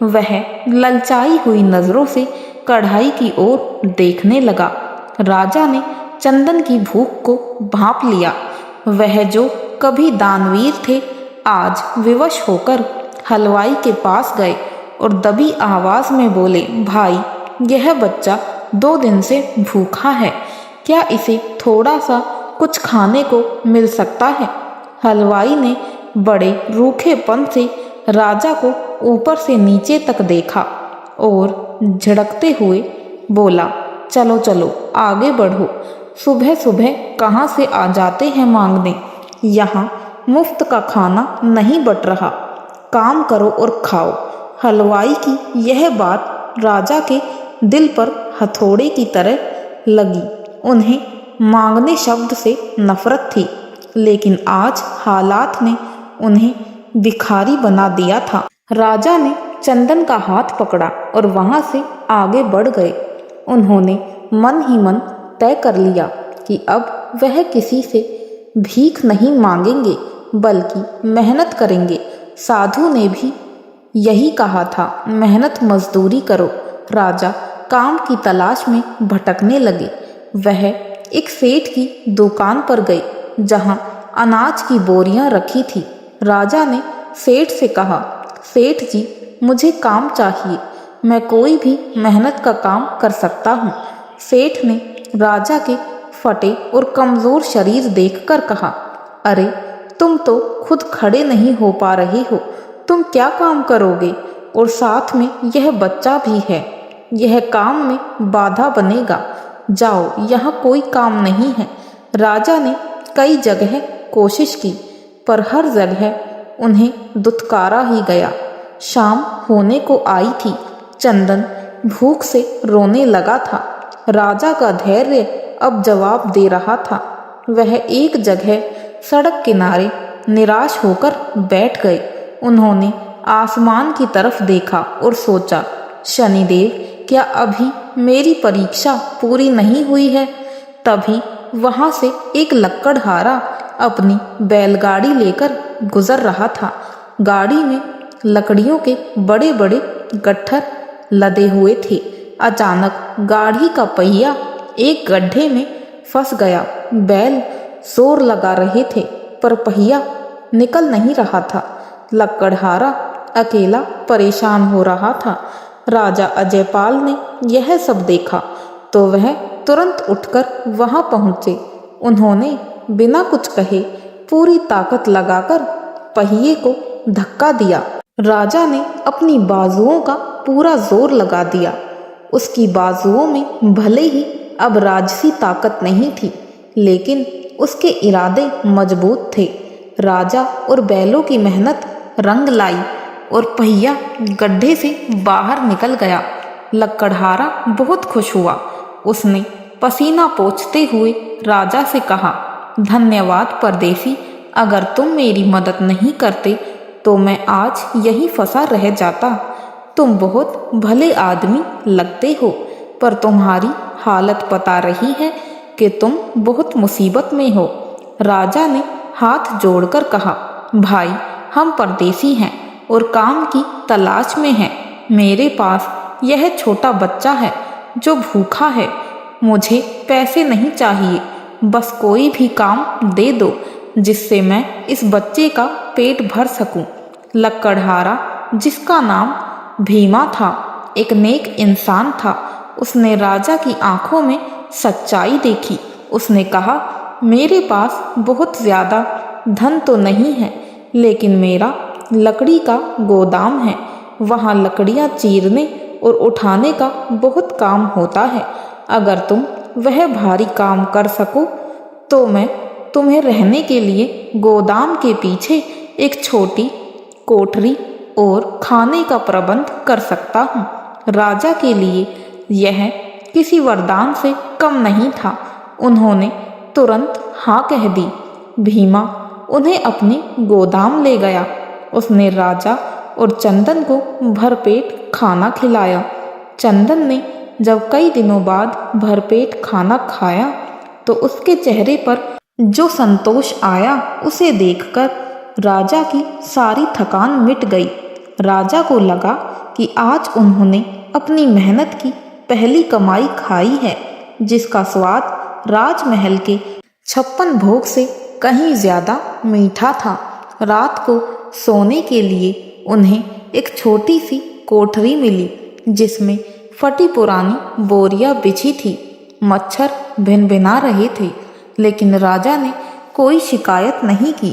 वह ललचाई हुई नज़रों से कढ़ाई की ओर देखने लगा। राजा ने चंदन की भूख को भांप लिया। वह जो कभी दानवीर थे, आज विवश होकर हलवाई के पास गए और दबी आवाज में बोले, भाई, यह बच्चा 2 दिन से भूखा है। क्या इसे थोड़ा सा कुछ खाने को मिल सकता है? हलवाई ने बड़े रूखेपन से राजा को ऊपर से नीचे तक देखा और झिड़कते हुए बोला, चलो चलो आगे बढ़ो। सुबह सुबह कहाँ से आ जाते हैं मांगने? यहाँ मुफ्त का खाना नहीं बट रहा। काम करो और खाओ। हलवाई की यह बात राजा के दिल पर हथौड़े की तरह लगी। उन्हें मांगने शब्द से नफरत थी, लेकिन आज हालात ने उन्हें भिखारी बना दिया था। राजा ने चंदन का हाथ पकड़ा और वहां से आगे बढ़ गए। उन्होंने मन ही मन तय कर लिया कि अब वह किसी से भीख नहीं मांगेंगे, बल्कि मेहनत करेंगे। साधु ने भी यही कहा था, मेहनत मजदूरी करो। राजा काम की तलाश में भटकने लगे। वह एक सेठ की दुकान पर गए, जहां अनाज की बोरियां रखी थी। राजा ने सेठ से कहा, सेठ जी, मुझे काम चाहिए, मैं कोई भी मेहनत का काम कर सकता हूँ। सेठ ने राजा के फटे और कमजोर शरीर देखकर कहा, अरे तुम तो खुद खड़े नहीं हो पा रहे हो, तुम क्या काम करोगे? और साथ में यह बच्चा भी है, यह काम में बाधा बनेगा। जाओ, यहाँ कोई काम नहीं है। राजा ने कई जगह कोशिश की, पर हर जगह उन्हें दुत्कारा ही गया। शाम होने को आई थी। चंदन भूख से रोने लगा था। राजा का धैर्य अब जवाब दे रहा था। वह एक जगह सड़क किनारे निराश होकर बैठ गए। उन्होंने आसमान की तरफ देखा और सोचा, शनिदेव, क्या अभी मेरी परीक्षा पूरी नहीं हुई है? तभी वहां से एक लकड़हारा अपनी बैलगाड़ी लेकर गुजर रहा था। गाड़ी में लकड़ियों के बड़े बड़े गट्ठर लदे हुए थे। अचानक गाड़ी का पहिया एक गड्ढे में फंस गया। बैल जोर लगा रहे थे, पर पहिया निकल नहीं रहा था। लकड़हारा अकेला परेशान हो रहा था। राजा अजयपाल ने यह सब देखा तो वह तुरंत उठकर वहां पहुंचे। उन्होंने बिना कुछ कहे पूरी ताकत लगाकर पहिए को धक्का दिया। राजा ने अपनी बाजुओं का पूरा जोर लगा दिया। उसकी बाजुओं में भले ही अब राजसी ताकत नहीं थी, लेकिन उसके इरादे मजबूत थे। राजा और बैलों की मेहनत रंग लाई और पहिया गड्ढे से बाहर निकल गया। लकड़हारा बहुत खुश हुआ। उसने पसीना पोंछते हुए राजा से कहा, धन्यवाद परदेसी, अगर तुम मेरी मदद नहीं करते तो मैं आज यहीं फंसा रह जाता। तुम बहुत भले आदमी लगते हो, पर तुम्हारी हालत बता रही है कि तुम बहुत मुसीबत में हो। राजा ने हाथ जोड़कर कहा, भाई, हम परदेसी हैं और काम की तलाश में हैं। मेरे पास यह छोटा बच्चा है जो भूखा है। मुझे पैसे नहीं चाहिए, बस कोई भी काम दे दो जिससे मैं इस बच्चे का पेट भर सकूं। लकड़हारा, जिसका नाम भीमा था, एक नेक इंसान था। उसने राजा की आंखों में सच्चाई देखी। उसने कहा, मेरे पास बहुत ज्यादा धन तो नहीं है, लेकिन मेरा लकड़ी का गोदाम है। वहाँ लकड़ियाँ चीरने और उठाने का बहुत काम होता है। अगर तुम वह भारी काम कर सको तो मैं तुम्हें रहने के लिए गोदाम के पीछे एक छोटी कोठरी और खाने का प्रबंध कर सकता हूँ। राजा के लिए यह किसी वरदान से कम नहीं था। उन्होंने तुरंत हाँ कह दी। भीमा उन्हें अपने गोदाम ले गया। उसने राजा और चंदन को भरपेट खाना खिलाया। चंदन ने जब कई दिनों बाद भरपेट खाना खाया तो उसके चेहरे पर जो संतोष आया, उसे देखकर राजा की सारी थकान मिट गई। राजा को लगा कि आज उन्होंने अपनी मेहनत की पहली कमाई खाई है, जिसका स्वाद राजमहल के 56 भोग से कहीं ज्यादा मीठा था। रात को सोने के लिए उन्हें एक छोटी सी कोठरी मिली, जिसमें फटी पुरानी बोरियां बिछी थी। मच्छर भिनभिना रहे थे, लेकिन राजा ने कोई शिकायत नहीं की।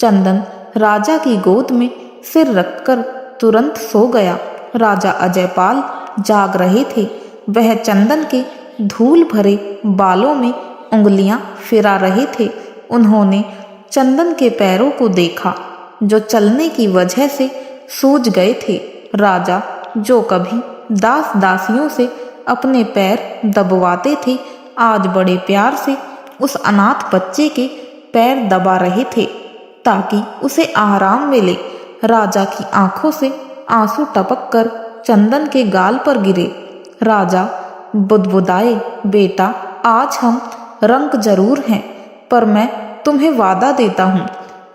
चंदन राजा की गोद में सिर रखकर तुरंत सो गया। राजा अजयपाल जाग रहे थे। वह चंदन के धूल भरे बालों में उंगलियां फिरा रहे थे। उन्होंने चंदन के पैरों को देखा, जो चलने की वजह से सूज गए थे। राजा, जो कभी दास दासियों से अपने पैर दबवाते थे, आज बड़े प्यार से उस अनाथ बच्चे के पैर दबा रहे थे ताकि उसे आराम मिले। राजा की आंखों से आंसू टपक कर चंदन के गाल पर गिरे। राजा बुदबुदाए, बेटा, आज हम रंग जरूर हैं, पर मैं तुम्हें वादा देता हूँ,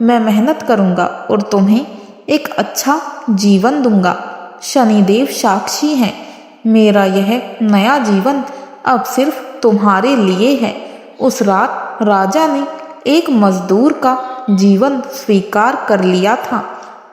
मैं मेहनत करूँगा और तुम्हें एक अच्छा जीवन दूंगा। शनिदेव साक्षी हैं, मेरा यह नया जीवन अब सिर्फ तुम्हारे लिए है। उस रात राजा ने एक मजदूर का जीवन स्वीकार कर लिया था।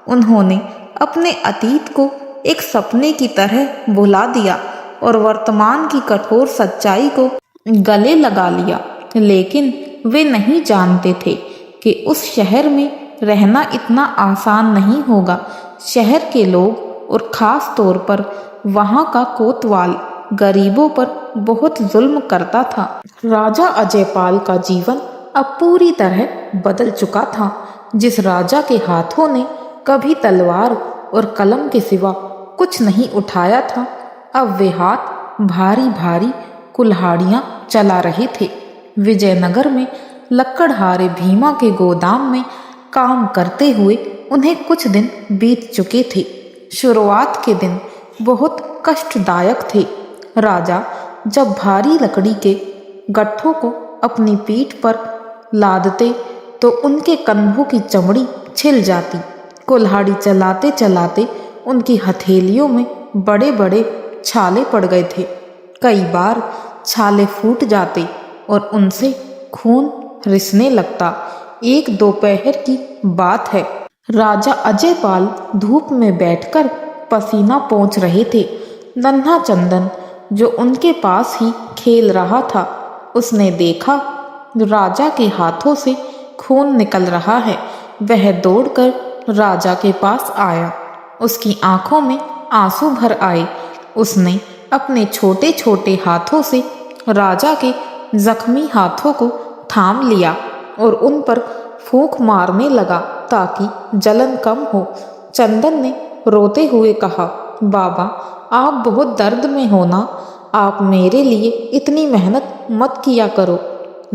उन्होंने अपने अतीत को एक सपने की तरह भुला दिया और वर्तमान की कठोर सच्चाई को गले लगा लिया। लेकिन वे नहीं जानते थे कि उस शहर में रहना इतना आसान नहीं होगा। शहर के लोग और ख़ास तौर पर वहाँ का कोतवाल गरीबों पर बहुत जुल्म करता था। राजा अजयपाल का जीवन अब पूरी तरह बदल चुका था। जिस राजा के हाथों ने कभी तलवार और कलम के सिवा कुछ नहीं उठाया था, अब वे हाथ भारी भारी कुल्हाड़ियाँ चला रहे थे। विजयनगर में लक्कड़हारे भीमा के गोदाम में काम करते हुए उन्हें कुछ दिन बीत चुके थे। शुरुआत के दिन बहुत कष्टदायक थे। राजा जब भारी लकड़ी के गट्ठों को अपनी पीठ पर लादते तो उनके कंधों की चमड़ी छिल जाती। कुल्हाड़ी चलाते चलाते उनकी हथेलियों में बड़े बड़े छाले पड़ गए थे। कई बार छाले फूट जाते और उनसे खून रिसने लगता। एक दोपहर की बात है, राजा अजयपाल धूप में बैठकर पसीना पोंछ रहे थे। नन्हा चंदन, जो उनके पास ही खेल रहा था, उसने देखा राजा के हाथों से खून निकल रहा है। वह दौड़कर राजा के पास आया। उसकी आंखों में आंसू भर आए। उसने अपने छोटे छोटे हाथों से राजा के जख्मी हाथों को थाम लिया और उन पर फूंक मारने लगा ताकि जलन कम हो। चंदन ने रोते हुए कहा, बाबा, आप बहुत दर्द में हो ना, आप मेरे लिए इतनी मेहनत मत किया करो।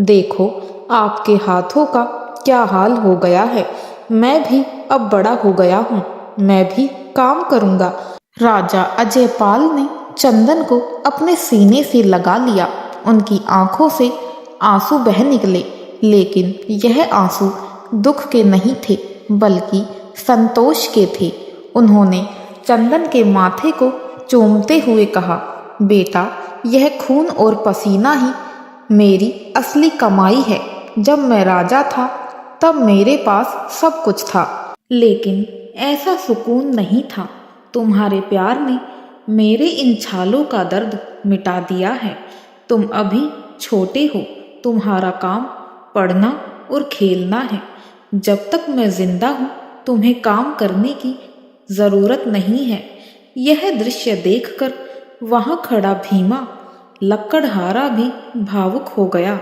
देखो आपके हाथों का क्या हाल हो गया है। मैं भी अब बड़ा हो गया हूँ, मैं भी काम करूँगा। राजा अजयपाल ने चंदन को अपने सीने से लगा लिया। उनकी आंखों से आंसू बह निकले, लेकिन यह आंसू दुख के नहीं थे बल्कि संतोष के थे। उन्होंने चंदन के माथे को चूमते हुए कहा, बेटा, यह खून और पसीना ही मेरी असली कमाई है। जब मैं राजा था तब मेरे पास सब कुछ था, लेकिन ऐसा सुकून नहीं था। तुम्हारे प्यार ने मेरे इन छालों का दर्द मिटा दिया है। तुम अभी छोटे हो, तुम्हारा काम पढ़ना और खेलना है। जब तक मैं जिंदा हूँ तुम्हें काम करने की ज़रूरत नहीं है। यह दृश्य देखकर वहाँ खड़ा भीमा लक्कड़हारा भी भावुक हो गया।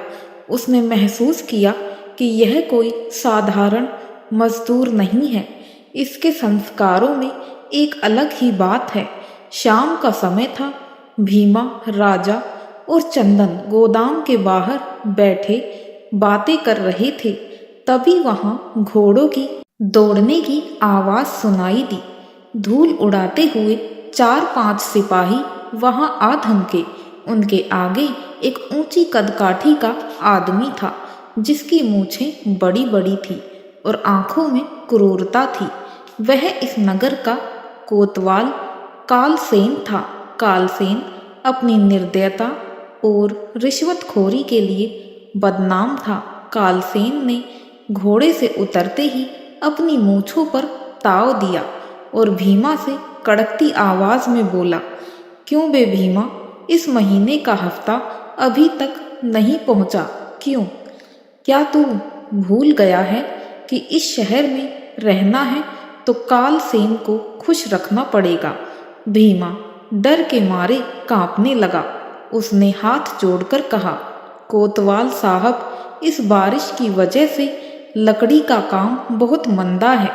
उसने महसूस किया कि यह कोई साधारण मजदूर नहीं है, इसके संस्कारों में एक अलग ही बात है। शाम का समय था। भीमा, राजा और चंदन गोदाम के बाहर बैठे बातें कर रहे थे। तभी वहां घोड़ों की दौड़ने की आवाज सुनाई दी। धूल उड़ाते हुए 4-5 सिपाही वहां आ धमके। उनके आगे एक ऊंची कदकाठी का आदमी था, जिसकी मूछें बड़ी बड़ी थी और आंखों में क्रूरता थी। वह इस नगर का कोतवाल कालसेन था। कालसेन अपनी निर्दयता और रिश्वतखोरी के लिए बदनाम था। कालसेन ने घोड़े से उतरते ही अपनी मूछों पर ताव दिया और भीमा से कड़कती आवाज में बोला, क्यों बे भीमा, इस महीने का हफ्ता अभी तक नहीं पहुंचा, क्यों? क्या तू भूल गया है कि इस शहर में रहना है तो कालसेन को खुश रखना पड़ेगा। भीमा डर के मारे कांपने लगा। उसने हाथ जोड़कर कहा, कोतवाल साहब, इस बारिश की वजह से लकड़ी का काम बहुत मंदा है।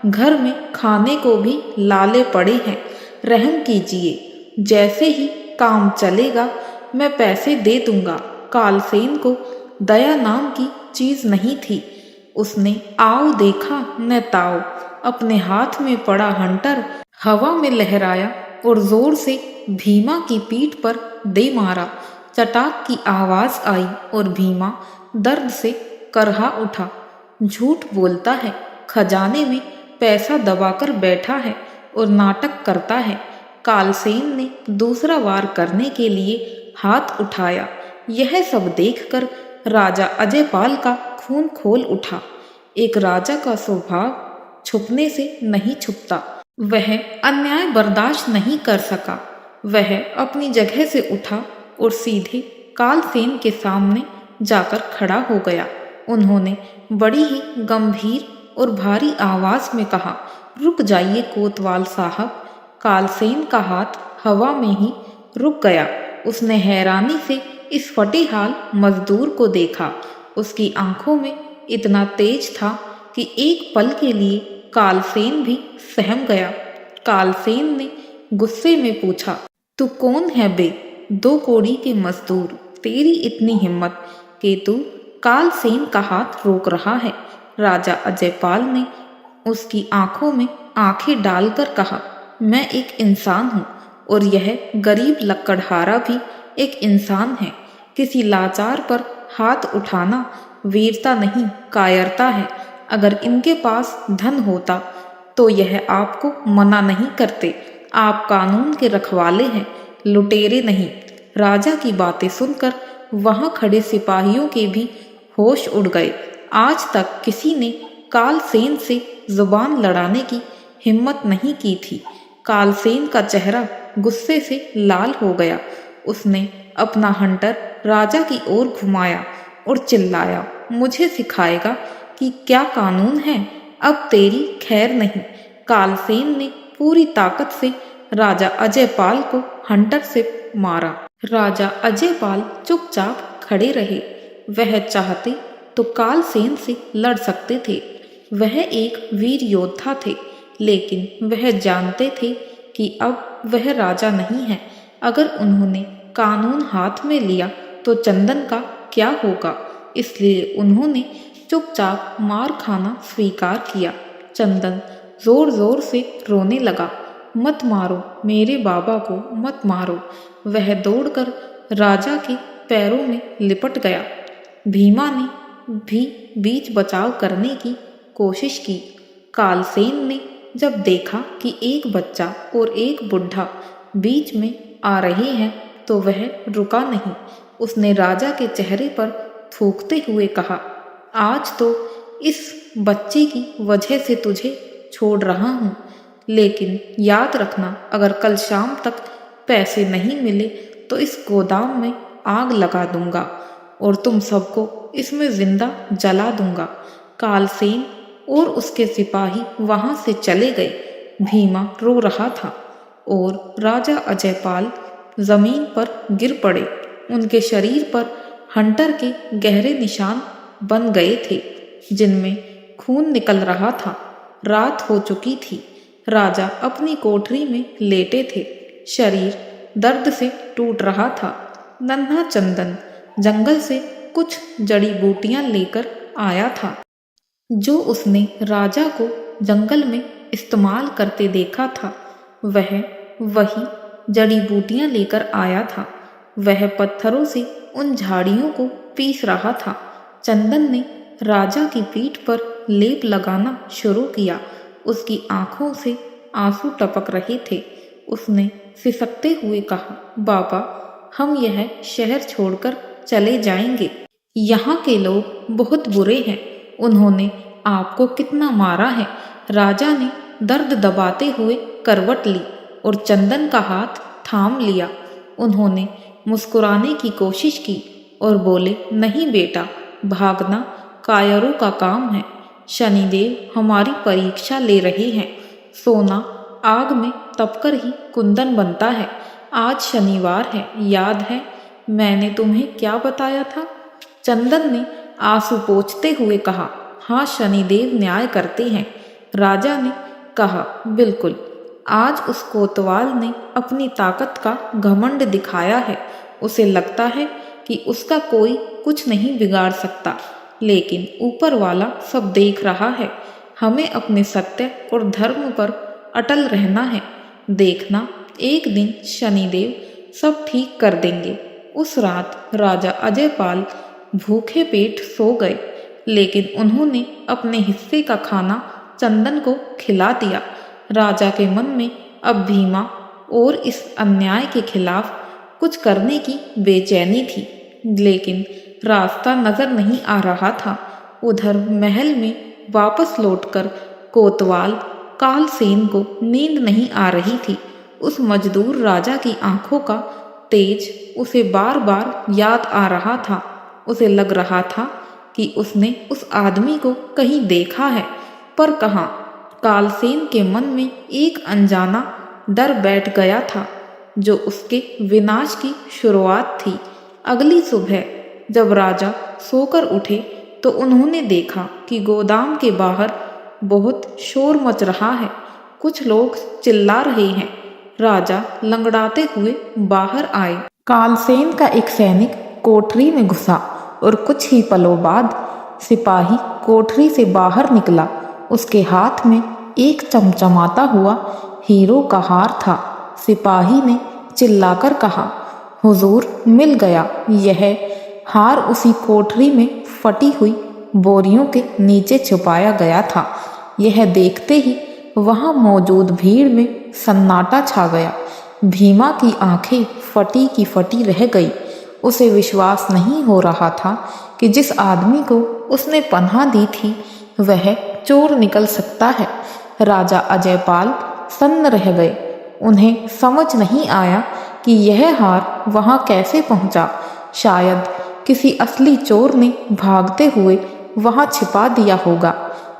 घर में खाने को भी लाले पड़े हैं, रहम कीजिए। जैसे ही काम चलेगा मैं पैसे दे दूंगा। कालसेन को दया नाम की चीज नहीं थी। उसने आओ देखा न ताओ, अपने हाथ में पड़ा हंटर हवा में लहराया और जोर से भीमा की पीठ पर दे मारा। चटाक की आवाज आई और भीमा दर्द से करहा उठा। झूठ बोलता है, खजाने में पैसा दबाकर बैठा है और नाटक करता है। कालसेन ने दूसरा वार करने के लिए हाथ उठाया। यह सब देखकर राजा अजयपाल का खून खोल उठा। एक राजा का स्वभाव छुपने से नहीं छुपता। वह अन्याय बर्दाश्त नहीं कर सका। वह अपनी जगह से उठा और सीधे कालसेन के सामने जाकर खड़ा हो गया। उन्होंने बड़ी ही गंभीर और भारी आवाज में कहा, रुक जाइए कोतवाल साहब। कालसेन का हाथ हवा में ही रुक गया। उसने हैरानी से इस फटेहाल मजदूर को देखा। उसकी आंखों में इतना तेज था कि एक पल के लिए कालसेन भी सहम गया। कालसेन ने गुस्से में पूछा, तू कौन है बे? 2 कौड़ी के मजदूर, तेरी इतनी हिम्मत कि तू कालसेन का हाथ रोक रहा है। राजा अजयपाल ने उसकी आंखों में आंखें डालकर कहा, मैं एक इंसान हूँ और यह गरीब लकड़हारा भी एक इंसान है। किसी लाचार पर हाथ उठाना वीरता नहीं, कायरता है। अगर इनके पास धन होता तो यह आपको मना नहीं करते। आप कानून के रखवाले हैं, लुटेरे नहीं। राजा की बातें सुनकर वहां खड़े सिपाहियों के भी होश उड़ गए। आज तक किसी ने कालसेन से जुबान लड़ाने की हिम्मत नहीं की थी। कालसेन का चेहरा गुस्से से लाल हो गया। उसने अपना हंटर राजा की ओर घुमाया और चिल्लाया, मुझे सिखाएगा कि क्या कानून है? अब तेरी खैर नहीं। कालसेन ने पूरी ताकत से राजा अजयपाल को हंटर से मारा। राजा अजयपाल चुपचाप खड़े रहे। वह चाहते तो कालसेन से लड़ सकते थे। वह एक वीर योद्धा थे, लेकिन वह जानते थे कि अब वह राजा नहीं है। अगर उन्होंने कानून हाथ में लिया तो चंदन का क्या होगा? इसलिए उन्होंने चुपचाप मार खाना स्वीकार किया। चंदन जोर जोर से रोने लगा, मत मारो मेरे बाबा को, मत मारो। वह दौड़कर राजा के पैरों में लिपट गया। भीमा ने भी बीच बचाव करने की कोशिश की। कालसेन ने जब देखा कि एक बच्चा और एक बुढ़ा बीच में आ रहे हैं तो वह रुका नहीं। उसने राजा के चेहरे पर थूकते हुए कहा, आज तो इस बच्चे की वजह से तुझे छोड़ रहा हूँ, लेकिन याद रखना अगर कल शाम तक पैसे नहीं मिले तो इस गोदाम में आग लगा दूंगा और तुम सबको इसमें जिंदा जला दूंगा। कालसेन और उसके सिपाही वहां से चले गए। भीमा रो रहा था और राजा अजयपाल जमीन पर गिर पड़े। उनके शरीर पर हंटर के गहरे निशान बन गए थे, जिनमें खून निकल रहा था। रात हो चुकी थी। राजा अपनी कोठरी में लेटे थे। शरीर दर्द से टूट रहा था। नन्हा चंदन जंगल से कुछ जड़ी बूटियां लेकर आया था, जो उसने राजा को जंगल में इस्तेमाल करते देखा था। वह वही जड़ी बूटियां लेकर आया था। वह पत्थरों से उन झाड़ियों को पीस रहा था। चंदन ने राजा की पीठ पर लेप लगाना शुरू किया। उसकी आंखों से आंसू टपक रहे थे। उसने सिसकते हुए कहा, बाबा, हम यह शहर छोड़कर चले जाएंगे। यहाँ के लोग बहुत बुरे हैं। उन्होंने आपको कितना मारा है। राजा ने दर्द दबाते हुए करवट ली और चंदन का हाथ थाम लिया। उन्होंने मुस्कुराने की कोशिश की और बोले, नहीं बेटा, भागना कायरों का काम है। शनिदेव हमारी परीक्षा ले रहे हैं। सोना आग में तपकर ही कुंदन बनता है। आज शनिवार है, याद है मैंने तुम्हें क्या बताया था? चंदन ने आंसू पोंछते हुए कहा, हाँ, शनिदेव न्याय करते हैं। राजा ने कहा, बिल्कुल, आज उस कोतवाल ने अपनी ताकत का घमंड दिखाया है। उसे लगता है कि उसका कोई कुछ नहीं बिगाड़ सकता, लेकिन ऊपर वाला सब देख रहा है। हमें अपने सत्य और धर्म पर अटल रहना है। देखना, एक दिन शनिदेव सब ठीक कर देंगे। उस रात राजा अजयपाल भूखे पेट सो गए, लेकिन उन्होंने अपने हिस्से का खाना चंदन को खिला दिया। राजा के मन में अब भीमा और इस अन्याय के खिलाफ कुछ करने की बेचैनी थी, लेकिन रास्ता नजर नहीं आ रहा था। उधर महल में वापस लौटकर कोतवाल कालसेन को नींद नहीं आ रही थी। उस मजदूर राजा की आंखों का तेज उसे बार बार याद आ रहा था। उसे लग रहा था कि उसने उस आदमी को कहीं देखा है, पर कहाँ। कालसेन के मन में एक अनजाना डर बैठ गया था, जो उसके विनाश की शुरुआत थी। अगली सुबह जब राजा सोकर उठे तो उन्होंने देखा कि गोदाम के बाहर बहुत शोर मच रहा है। कुछ लोग चिल्ला रहे हैं। राजा लंगड़ाते हुए बाहर आए। कालसेन का एक सैनिक कोठरी में घुसा और कुछ ही पलों बाद सिपाही कोठरी से बाहर निकला। उसके हाथ में एक चमचमाता हुआ हीरो का हार था। सिपाही ने चिल्लाकर कहा, हुजूर, मिल गया। यह हार उसी कोठरी में फटी हुई बोरियों के नीचे छुपाया गया था। यह देखते ही वहां मौजूद भीड़ में सन्नाटा छा गया। भीमा की आंखें फटी की फटी रह गई। उसे विश्वास नहीं हो रहा था कि जिस आदमी को उसने पनाह दी थी वह चोर निकल सकता है। राजा अजयपाल सन्न रह गए। उन्हें समझ नहीं आया कि यह हार वहां कैसे पहुंचा। शायद किसी असली चोर ने भागते हुए वहां छिपा दिया होगा,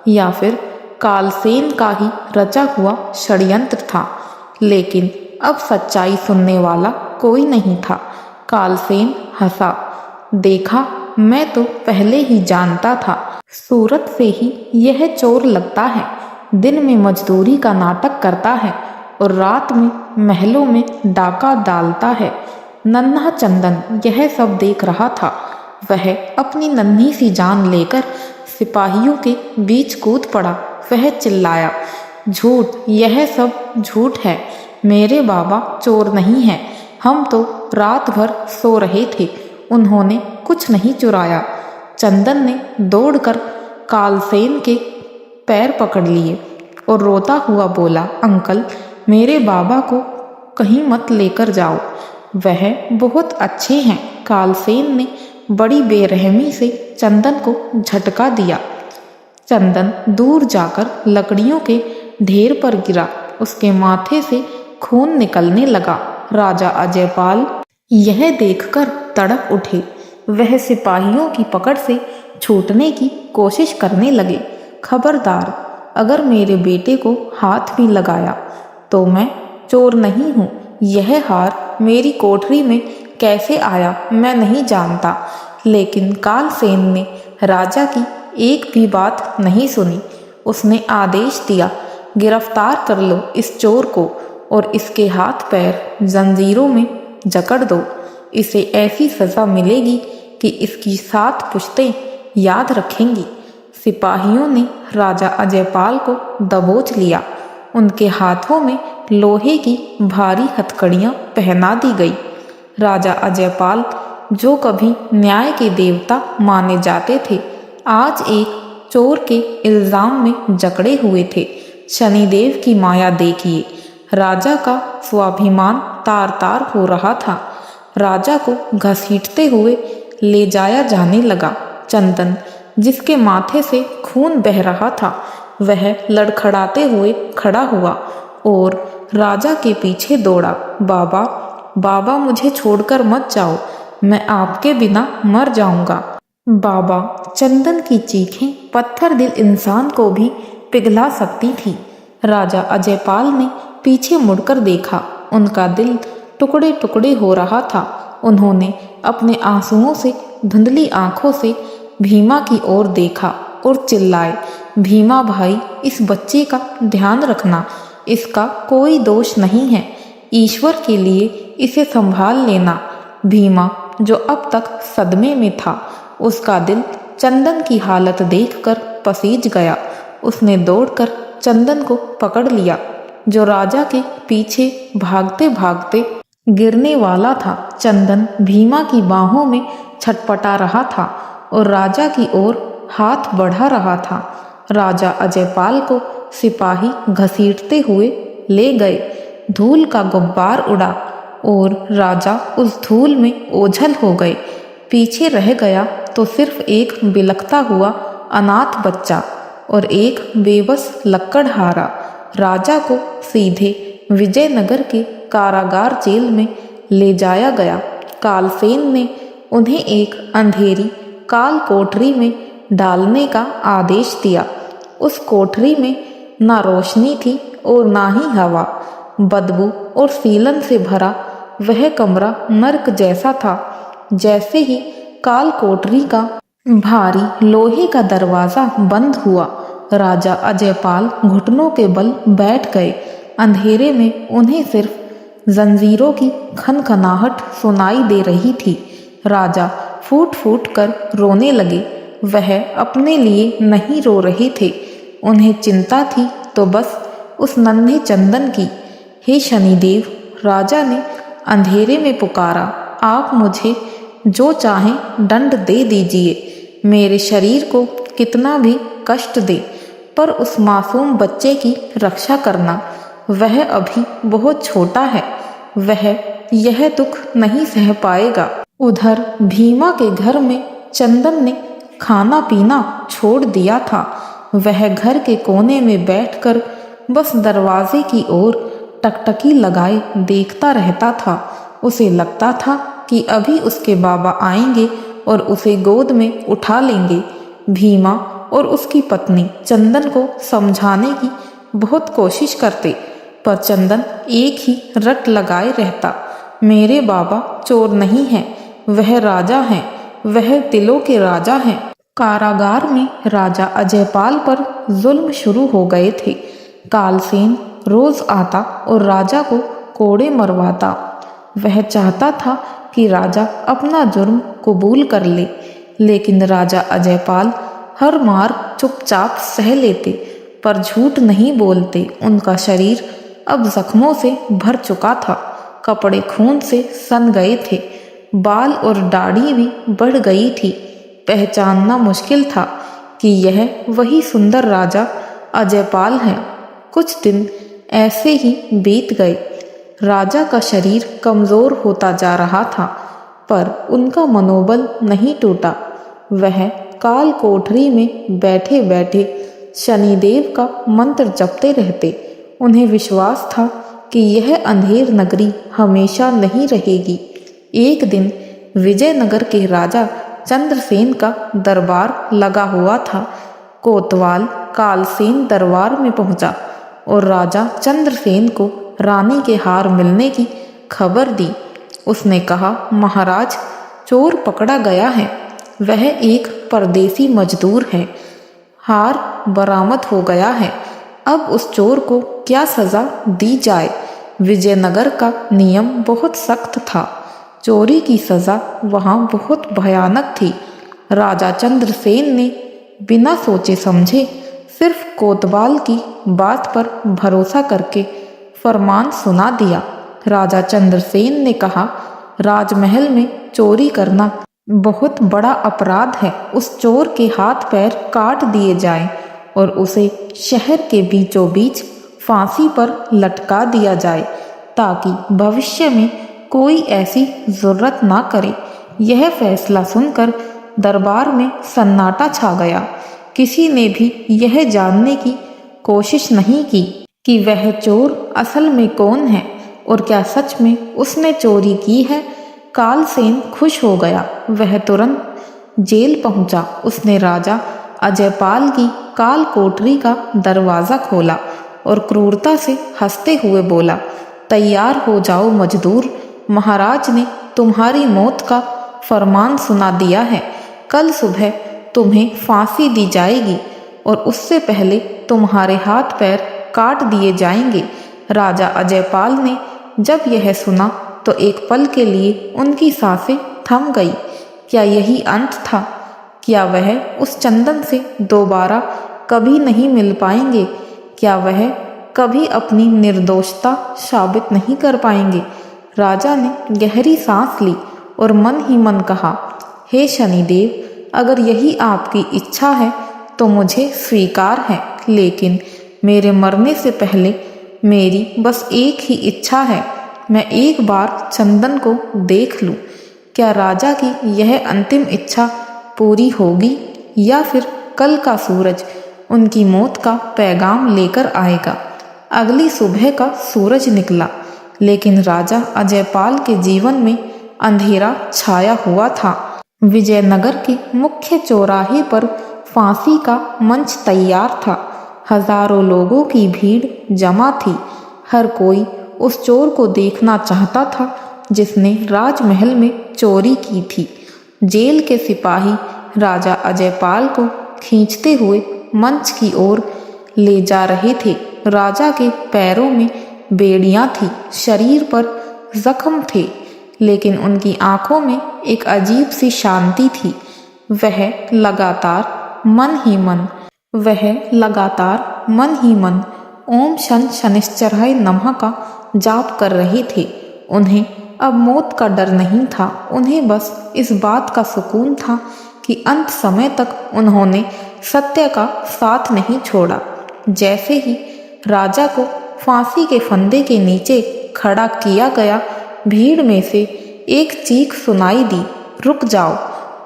या फिर कालसेन का ही रचा हुआ षड्यंत्र था। लेकिन अब सच्चाई सुनने वाला कोई नहीं था। कालसेन हंसा, देखा, मैं तो पहले ही जानता था। सूरत से ही यह चोर लगता है। दिन में मजदूरी का नाटक करता है और रात में महलों में डाका डालता है। नन्हा चंदन यह सब देख रहा था। वह अपनी नन्ही सी जान लेकर सिपाहियों के बीच कूद पड़ा। वह चिल्लाया, झूठ, यह सब झूठ है। मेरे बाबा चोर नहीं हैं। हम तो रात भर सो रहे थे। उन्होंने कुछ नहीं चुराया। चंदन ने दौड़कर कालसेन के पैर पकड़ लिए और रोता हुआ बोला, अंकल, मेरे बाबा को कहीं मत लेकर जाओ। वह बहुत अच्छे हैं। कालसेन ने बड़ी बेरहमी से चंदन को झटका दिया। चंदन दूर जाकर लकड़ियों के ढेर पर गिरा। उसके माथे से खून निकलने लगा। राजा अजयपाल यह देखकर तड़प उठे। वह सिपाहियों की पकड़ से छूटने की कोशिश करने लगे। खबरदार, अगर मेरे बेटे को हाथ भी लगाया तो मैं चोर नहीं हूँ। यह हार मेरी कोठरी में कैसे आया मैं नहीं जानता। लेकिन कालसेन ने राजा की एक भी बात नहीं सुनी। उसने आदेश दिया, गिरफ्तार कर लो इस चोर को और इसके हाथ पैर जंजीरों में जकड़ दो। इसे ऐसी सजा मिलेगी कि इसकी 7 पुश्तें याद रखेंगी। सिपाहियों ने राजा अजयपाल को दबोच लिया। उनके हाथों में लोहे की भारी हथकड़ियां पहना दी गई। राजा अजयपाल, जो कभी न्याय के देवता माने जाते थे, आज एक चोर के इल्जाम में जकड़े हुए थे। शनिदेव की माया देखिए। राजा का स्वाभिमान तार तार हो रहा था। राजा को घसीटते हुए ले जाया जाने लगा। चंदन, जिसके माथे से खून बह रहा था, वह लड़खड़ाते हुए खड़ा हुआ और राजा के पीछे दौड़ा। बाबा, बाबा, मुझे छोड़कर मत जाओ। मैं आपके बिना मर जाऊंगा। बाबा। चंदन की चीखें पत्थर दिल इंसान को भी पिघला सकती थी। राजा अजयपाल ने पीछे मुड़कर देखा। उनका दिल टुकड़े टुकड़े हो रहा था। उन्होंने अपने आंसुओं से धुंधली आंखों से भीमा की ओर देखा और चिल्लाए, भीमा भाई, इस बच्चे का ध्यान रखना, इसका कोई दोष नहीं है, ईश्वर के लिए इसे संभाल लेना। भीमा, जो अब तक सदमे में था, उसका दिल चंदन की हालत देखकर पसीज गया। उसने दौड़कर चंदन को पकड़ लिया, जो राजा के पीछे भागते भागते गिरने वाला था। चंदन भीमा की बाहों में छटपटा रहा था और राजा की ओर हाथ बढ़ा रहा था। राजा अजयपाल को सिपाही घसीटते हुए ले गए। धूल का गुब्बार उड़ा और राजा उस धूल में ओझल हो गए। पीछे रह गया तो सिर्फ एक बिलखता हुआ अनाथ बच्चा और एक बेबस लक्कड़हारा। राजा को सीधे विजयनगर के कारागार जेल में ले जाया गया। कालसेन ने उन्हें एक अंधेरी काल कोठरी में डालने का आदेश दिया। उस कोठरी में ना रोशनी थी और ना ही हवा। बदबू और सीलन से भरा वह कमरा नर्क जैसा था। जैसे ही काल कोठरी का भारी लोहे का दरवाजा बंद हुआ, राजा अजयपाल घुटनों के बल बैठ गए। अंधेरे में उन्हें सिर्फ जंजीरों की खनखनाहट सुनाई दे रही थी। राजा फूट फूट कर रोने लगे। वह अपने लिए नहीं रो रहे थे, उन्हें चिंता थी तो बस उस नन्हे चंदन की। हे शनिदेव, राजा ने अंधेरे में पुकारा, आप मुझे जो चाहें दंड दे दीजिए, मेरे शरीर को कितना भी कष्ट दे, पर उस मासूम बच्चे की रक्षा करना। वह अभी बहुत छोटा है, वह यह दुख नहीं सह पाएगा। उधर भीमा के घर में चंदन ने खाना पीना छोड़ दिया था। वह घर के कोने में बैठकर बस दरवाजे की ओर टकटकी लगाए देखता रहता था। उसे लगता था कि अभी उसके बाबा आएंगे और उसे गोद में उठा लेंगे। भीमा और उसकी पत्नी चंदन को समझाने की बहुत कोशिश करते, पर चंदन एक ही रट लगाए रहता, मेरे बाबा चोर नहीं हैं, वह राजा हैं, वह दिलों के राजा हैं। कारागार में राजा अजयपाल पर जुल्म शुरू हो गए थे। कालसेन रोज आता और राजा को कोड़े मरवाता। वह चाहता था कि राजा अपना जुर्म कबूल कर ले, लेकिन राजा अजयपाल हर मार चुपचाप सह लेते, पर झूठ नहीं बोलते। उनका शरीर अब जख्मों से भर चुका था, कपड़े खून से सन गए थे, बाल और दाढ़ी भी बढ़ गई थी। पहचानना मुश्किल था कि यह वही सुंदर राजा अजयपाल है। कुछ दिन ऐसे ही बीत गए। राजा का शरीर कमजोर होता जा रहा था, पर उनका मनोबल नहीं टूटा। वह काल कोठरी में बैठे बैठे शनिदेव का मंत्र जपते रहते। उन्हें विश्वास था कि यह अंधेर नगरी हमेशा नहीं रहेगी। एक दिन विजयनगर के राजा चंद्रसेन का दरबार लगा हुआ था। कोतवाल कालसेन दरबार में पहुंचा और राजा चंद्रसेन को रानी के हार मिलने की खबर दी। उसने कहा, महाराज, चोर पकड़ा गया है। वह एक परदेसी मजदूर है। हार बरामद हो गया है। अब उस चोर को क्या सजा दी जाए? विजयनगर का नियम बहुत सख्त था। चोरी की सजा वहाँ बहुत भयानक थी। राजा चंद्रसेन ने बिना सोचे समझे सिर्फ कोतवाल की बात पर भरोसा करके फरमान सुना दिया। राजा चंद्रसेन ने कहा, राजमहल में चोरी करना बहुत बड़ा अपराध है। उस चोर के हाथ पैर काट दिए जाएं और उसे शहर के बीचों बीच फांसी पर लटका दिया जाए, ताकि भविष्य में कोई ऐसी जरूरत ना करे। यह फैसला सुनकर दरबार में सन्नाटा छा गया। किसी ने भी यह जानने की कोशिश नहीं की कि वह चोर असल में कौन है और क्या सच में उसने चोरी की है। कालसेन खुश हो गया। वह तुरंत जेल पहुंचा। उसने राजा अजयपाल की काल कोठरी का दरवाज़ा खोला और क्रूरता से हंसते हुए बोला, तैयार हो जाओ मजदूर, महाराज ने तुम्हारी मौत का फरमान सुना दिया है। कल सुबह तुम्हें फांसी दी जाएगी। और उससे पहले तुम्हारे हाथ पैर काट दिए जाएंगे। राजा अजयपाल ने जब यह सुना तो एक पल के लिए उनकी सांसें थम गई। क्या यही अंत था? क्या वह उस चंदन से दोबारा कभी नहीं मिल पाएंगे? क्या वह कभी अपनी निर्दोषता साबित नहीं कर पाएंगे? राजा ने गहरी सांस ली और मन ही मन कहा, हे शनिदेव, अगर यही आपकी इच्छा है तो मुझे स्वीकार है, लेकिन मेरे मरने से पहले मेरी बस एक ही इच्छा है, मैं एक बार चंदन को देख लूं। क्या राजा की यह अंतिम इच्छा पूरी होगी या फिर कल का सूरज उनकी मौत का पैगाम लेकर आएगा? अगली सुबह का सूरज निकला, लेकिन राजा अजयपाल के जीवन में अंधेरा छाया हुआ था। विजयनगर के मुख्य चौराहे पर फांसी का मंच तैयार था। हजारों लोगों की भीड़ जमा थी। हर कोई उस चोर को देखना चाहता था जिसने राजमहल में चोरी की थी। जेल के सिपाही राजा अजयपाल को खींचते हुए मंच की ओर ले जा रहे थे। राजा के पैरों में बेड़ियां थी, शरीर पर जख्म थे, लेकिन उनकी आंखों में एक अजीब सी शांति थी। वह लगातार मन ही मन ओम शन शनिश्चराय नमः का जाप कर रहे थे। उन्हें अब मौत का डर नहीं था, उन्हें बस इस बात का सुकून था कि अंत समय तक उन्होंने सत्य का साथ नहीं छोड़ा। जैसे ही राजा को फांसी के फंदे के नीचे खड़ा किया गया, भीड़ में से एक चीख सुनाई दी, रुक जाओ,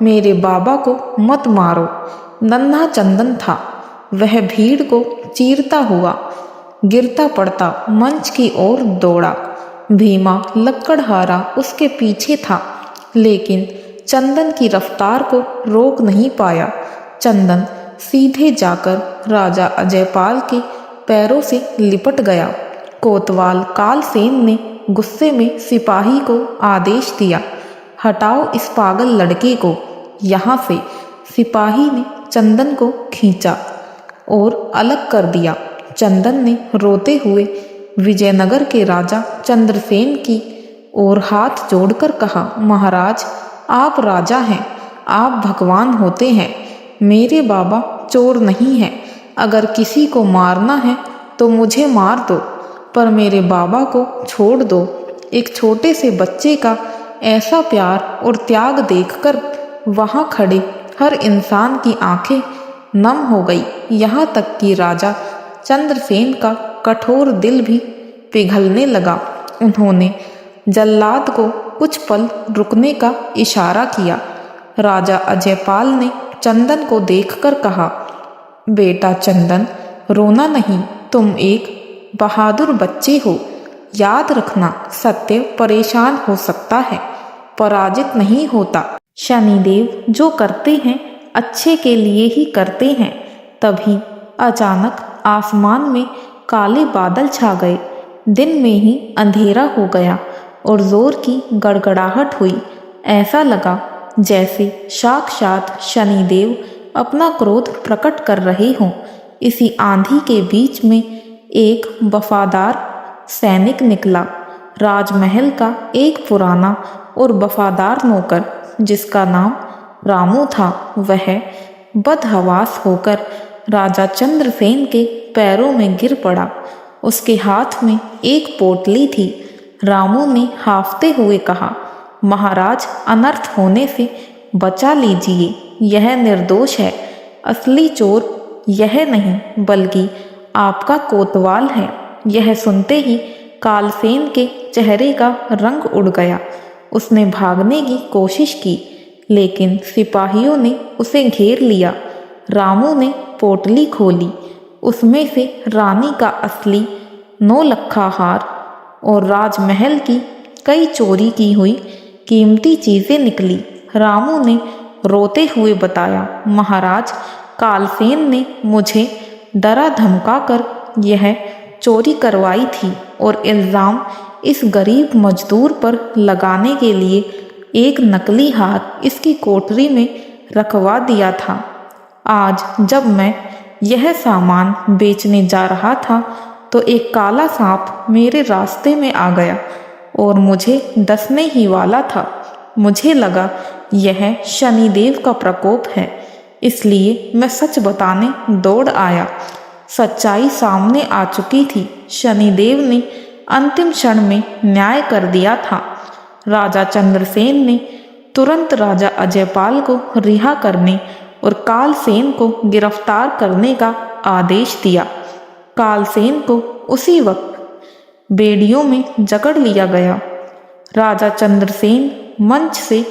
मेरे बाबा को मत मारो। नन्हा चंदन था। वह भीड़ को चीरता हुआ गिरता पड़ता मंच की ओर दौड़ा। भीमा लक्कड़हारा उसके पीछे था, लेकिन चंदन की रफ्तार को रोक नहीं पाया। चंदन सीधे जाकर राजा अजयपाल के पैरों से लिपट गया। कोतवाल कालसेन ने गुस्से में सिपाही को आदेश दिया, हटाओ इस पागल लड़के को यहाँ से। सिपाही ने चंदन को खींचा और अलग कर दिया। चंदन ने रोते हुए विजयनगर के राजा चंद्रसेन की ओर हाथ जोड़कर कहा, महाराज, आप राजा हैं, आप भगवान होते हैं। मेरे बाबा चोर नहीं हैं। अगर किसी को मारना है तो मुझे मार दो, पर मेरे बाबा को छोड़ दो। एक छोटे से बच्चे का ऐसा प्यार और त्याग देखकर वहां खड़े हर इंसान की आंखें नम हो गई। यहाँ तक कि राजा चंद्रसेन का कठोर दिल भी पिघलने लगा। उन्होंने जल्लाद को कुछ पल रुकने का इशारा किया। राजा अजयपाल ने चंदन को देखकर कहा, बेटा चंदन, रोना नहीं, तुम एक बहादुर बच्चे हो। याद रखना, सत्य परेशान हो सकता है, पराजित नहीं होता। शनिदेव जो करते हैं अच्छे के लिए ही करते हैं। तभी अचानक आसमान में काले बादल छा गए। दिन में ही अंधेरा हो गया और जोर की गड़गड़ाहट हुई। ऐसा लगा जैसे साक्षात शनिदेव अपना क्रोध प्रकट कर रहे हों। इसी आंधी के बीच में एक वफादार सैनिक निकला। राजमहल का एक पुराना और वफादार नौकर, जिसका नाम रामू था, वह बदहवास होकर राजा चंद्रसेन के पैरों में गिर पड़ा। उसके हाथ में एक पोटली थी। रामू ने हांफते हुए कहा, महाराज, अनर्थ होने से बचा लीजिए, यह निर्दोष है। असली चोर यह नहीं बल्कि आपका कोतवाल है। यह सुनते ही कालसेन के चेहरे का रंग उड़ गया। उसने भागने की कोशिश की, लेकिन सिपाहियों ने उसे घेर लिया। रामू ने पोटली खोली। उसमें से रानी का असली 9 लखा हार और राजमहल की कई चोरी की हुई कीमती चीजें निकली। रामू ने रोते हुए बताया, महाराज, कालसेन ने मुझे डरा धमका कर यह चोरी करवाई थी और इल्ज़ाम इस गरीब मजदूर पर लगाने के लिए एक नकली हार इसकी कोठरी में रखवा दिया था। आज जब मैं यह सामान बेचने जा रहा था तो एक काला सांप मेरे रास्ते में आ गया और मुझे डसने ही वाला था। मुझे लगा यह शनिदेव का प्रकोप है, इसलिए मैं सच बताने दौड़ आया। सच्चाई सामने आ चुकी थी। शनिदेव ने अंतिम क्षण में न्याय कर दिया था। राजा चंद्रसेन ने तुरंत राजा अजयपाल को रिहा करने और कालसेन को गिरफ्तार करने का आदेश दिया। कालसेन को उसी वक्त बेड़ियों में जकड़ लिया गया। राजा चंद्रसेन मंच से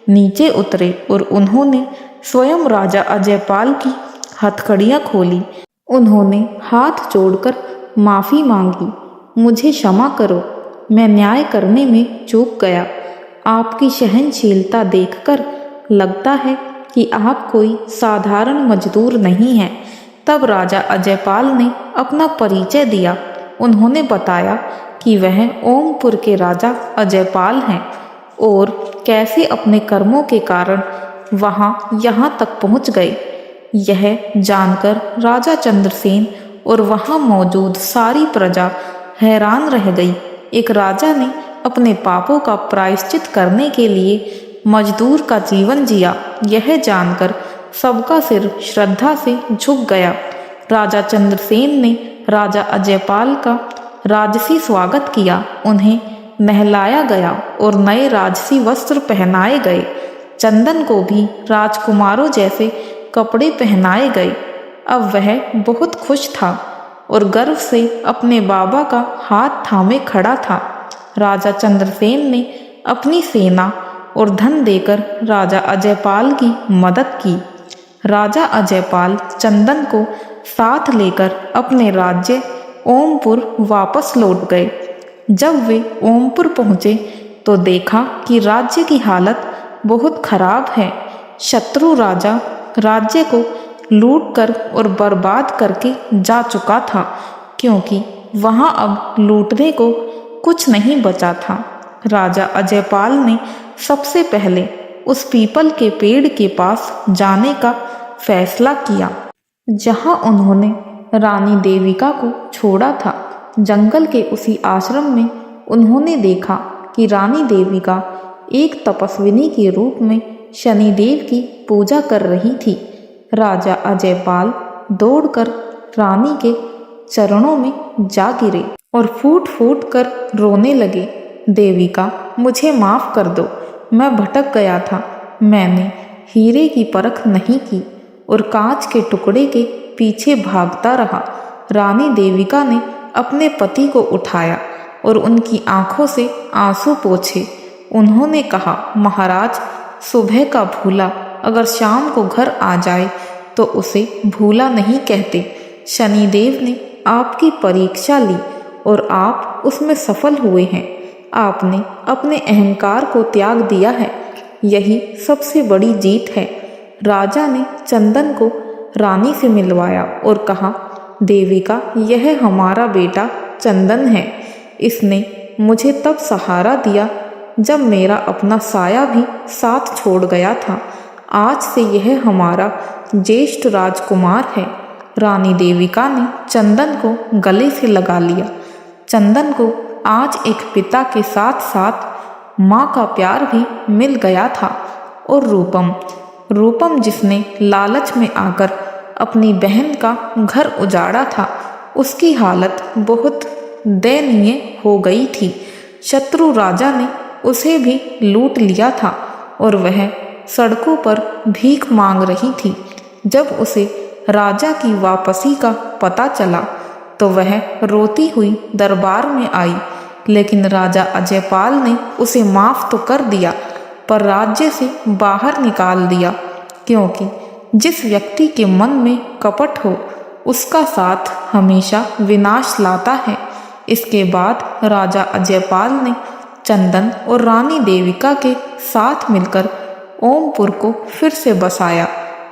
नीचे उतरे और उन्होंने स्वयं राजा अजयपाल की हथकड़ियाँ खोली। उन्होंने हाथ जोड़कर माफ़ी मांगी। मुझे क्षमा करो, मैं न्याय करने में चूक गया। आपकी सहनशीलता देखकर लगता है कि आप कोई साधारण मजदूर नहीं हैं। तब राजा अजयपाल ने अपना परिचय दिया। उन्होंने बताया कि वह ओमपुर के राजा अजयपाल हैं और कैसे अपने कर्मों के कारण वहाँ यहाँ तक पहुँच गए। यह जानकर राजा चंद्रसेन और वहाँ मौजूद सारी प्रजा हैरान रह गई। एक राजा ने अपने पापों का प्रायश्चित करने के लिए मजदूर का जीवन जिया, यह जानकर सबका सिर श्रद्धा से झुक गया। राजा चंद्रसेन ने राजा अजयपाल का राजसी स्वागत किया। उन्हें नहलाया गया और नए राजसी वस्त्र पहनाए गए। चंदन को भी राजकुमारों जैसे कपड़े पहनाए गए। अब वह बहुत खुश था और गर्व से अपने बाबा का हाथ थामे खड़ा था। राजा चंद्रसेन ने अपनी सेना और धन देकर राजा अजयपाल की मदद की। राजा अजयपाल चंदन को साथ लेकर अपने राज्य ओमपुर वापस लौट गए। जब वे ओमपुर पहुँचे तो देखा कि राज्य की हालत बहुत खराब है। शत्रु राजा राज्य को लूटकर और बर्बाद करके जा चुका था, क्योंकि वहाँ अब लूटने को कुछ नहीं बचा था। राजा अजयपाल ने सबसे पहले उस पीपल के पेड़ के पास जाने का फैसला किया, जहाँ उन्होंने रानी देविका को छोड़ा था। जंगल के उसी आश्रम में उन्होंने देखा कि रानी देविका एक तपस्विनी के रूप में शनिदेव की पूजा कर रही थी। राजा अजयपाल दौड़कर रानी के चरणों में जा गिरे और फूट फूट कर रोने लगे। देविका, मुझे माफ़ कर दो, मैं भटक गया था। मैंने हीरे की परख नहीं की और कांच के टुकड़े के पीछे भागता रहा। रानी देविका ने अपने पति को उठाया और उनकी आंखों से आंसू पोंछे। उन्होंने कहा, महाराज, सुबह का भूला अगर शाम को घर आ जाए तो उसे भूला नहीं कहते। शनिदेव ने आपकी परीक्षा ली और आप उसमें सफल हुए हैं। आपने अपने अहंकार को त्याग दिया है, यही सबसे बड़ी जीत है। राजा ने चंदन को रानी से मिलवाया और कहा, देविका, यह हमारा बेटा चंदन है। इसने मुझे तब सहारा दिया जब मेरा अपना साया भी साथ छोड़ गया था। आज से यह हमारा ज्येष्ठ राजकुमार है। रानी देविका ने चंदन को गले से लगा लिया। चंदन को आज एक पिता के साथ साथ माँ का प्यार भी मिल गया था। और रूपम जिसने लालच में आकर अपनी बहन का घर उजाड़ा था, उसकी हालत बहुत दयनीय हो गई थी। शत्रु राजा ने उसे भी लूट लिया था और वह सड़कों पर भीख मांग रही थी। जब उसे राजा की वापसी का पता चला तो वह रोती हुई दरबार में आई, लेकिन राजा अजयपाल ने उसे माफ़ तो कर दिया पर राज्य से बाहर निकाल दिया, क्योंकि जिस व्यक्ति के मन में कपट हो उसका साथ हमेशा विनाश लाता है। इसके बाद राजा अजयपाल ने चंदन और रानी देविका के साथ मिलकर ओमपुर को फिर से बसाया।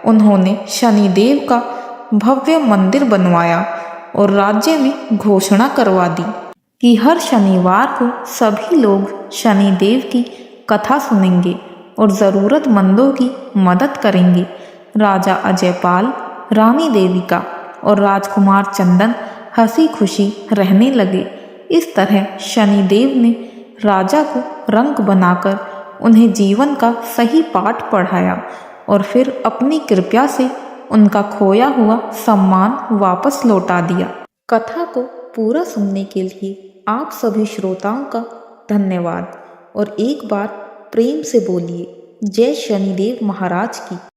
उन्होंने शनिदेव का भव्य मंदिर बनवाया और राज्य में घोषणा करवा दी कि हर शनिवार को सभी लोग शनिदेव की कथा सुनेंगे और ज़रूरतमंदों की मदद करेंगे। राजा अजयपाल, रानी देविका और राजकुमार चंदन हंसी खुशी रहने लगे। इस तरह शनिदेव ने राजा को रंक बनाकर उन्हें जीवन का सही पाठ पढ़ाया और फिर अपनी कृपा से उनका खोया हुआ सम्मान वापस लौटा दिया। कथा को पूरा सुनने के लिए आप सभी श्रोताओं का धन्यवाद और एक बार प्रेम से बोलिए जय शनिदेव महाराज की।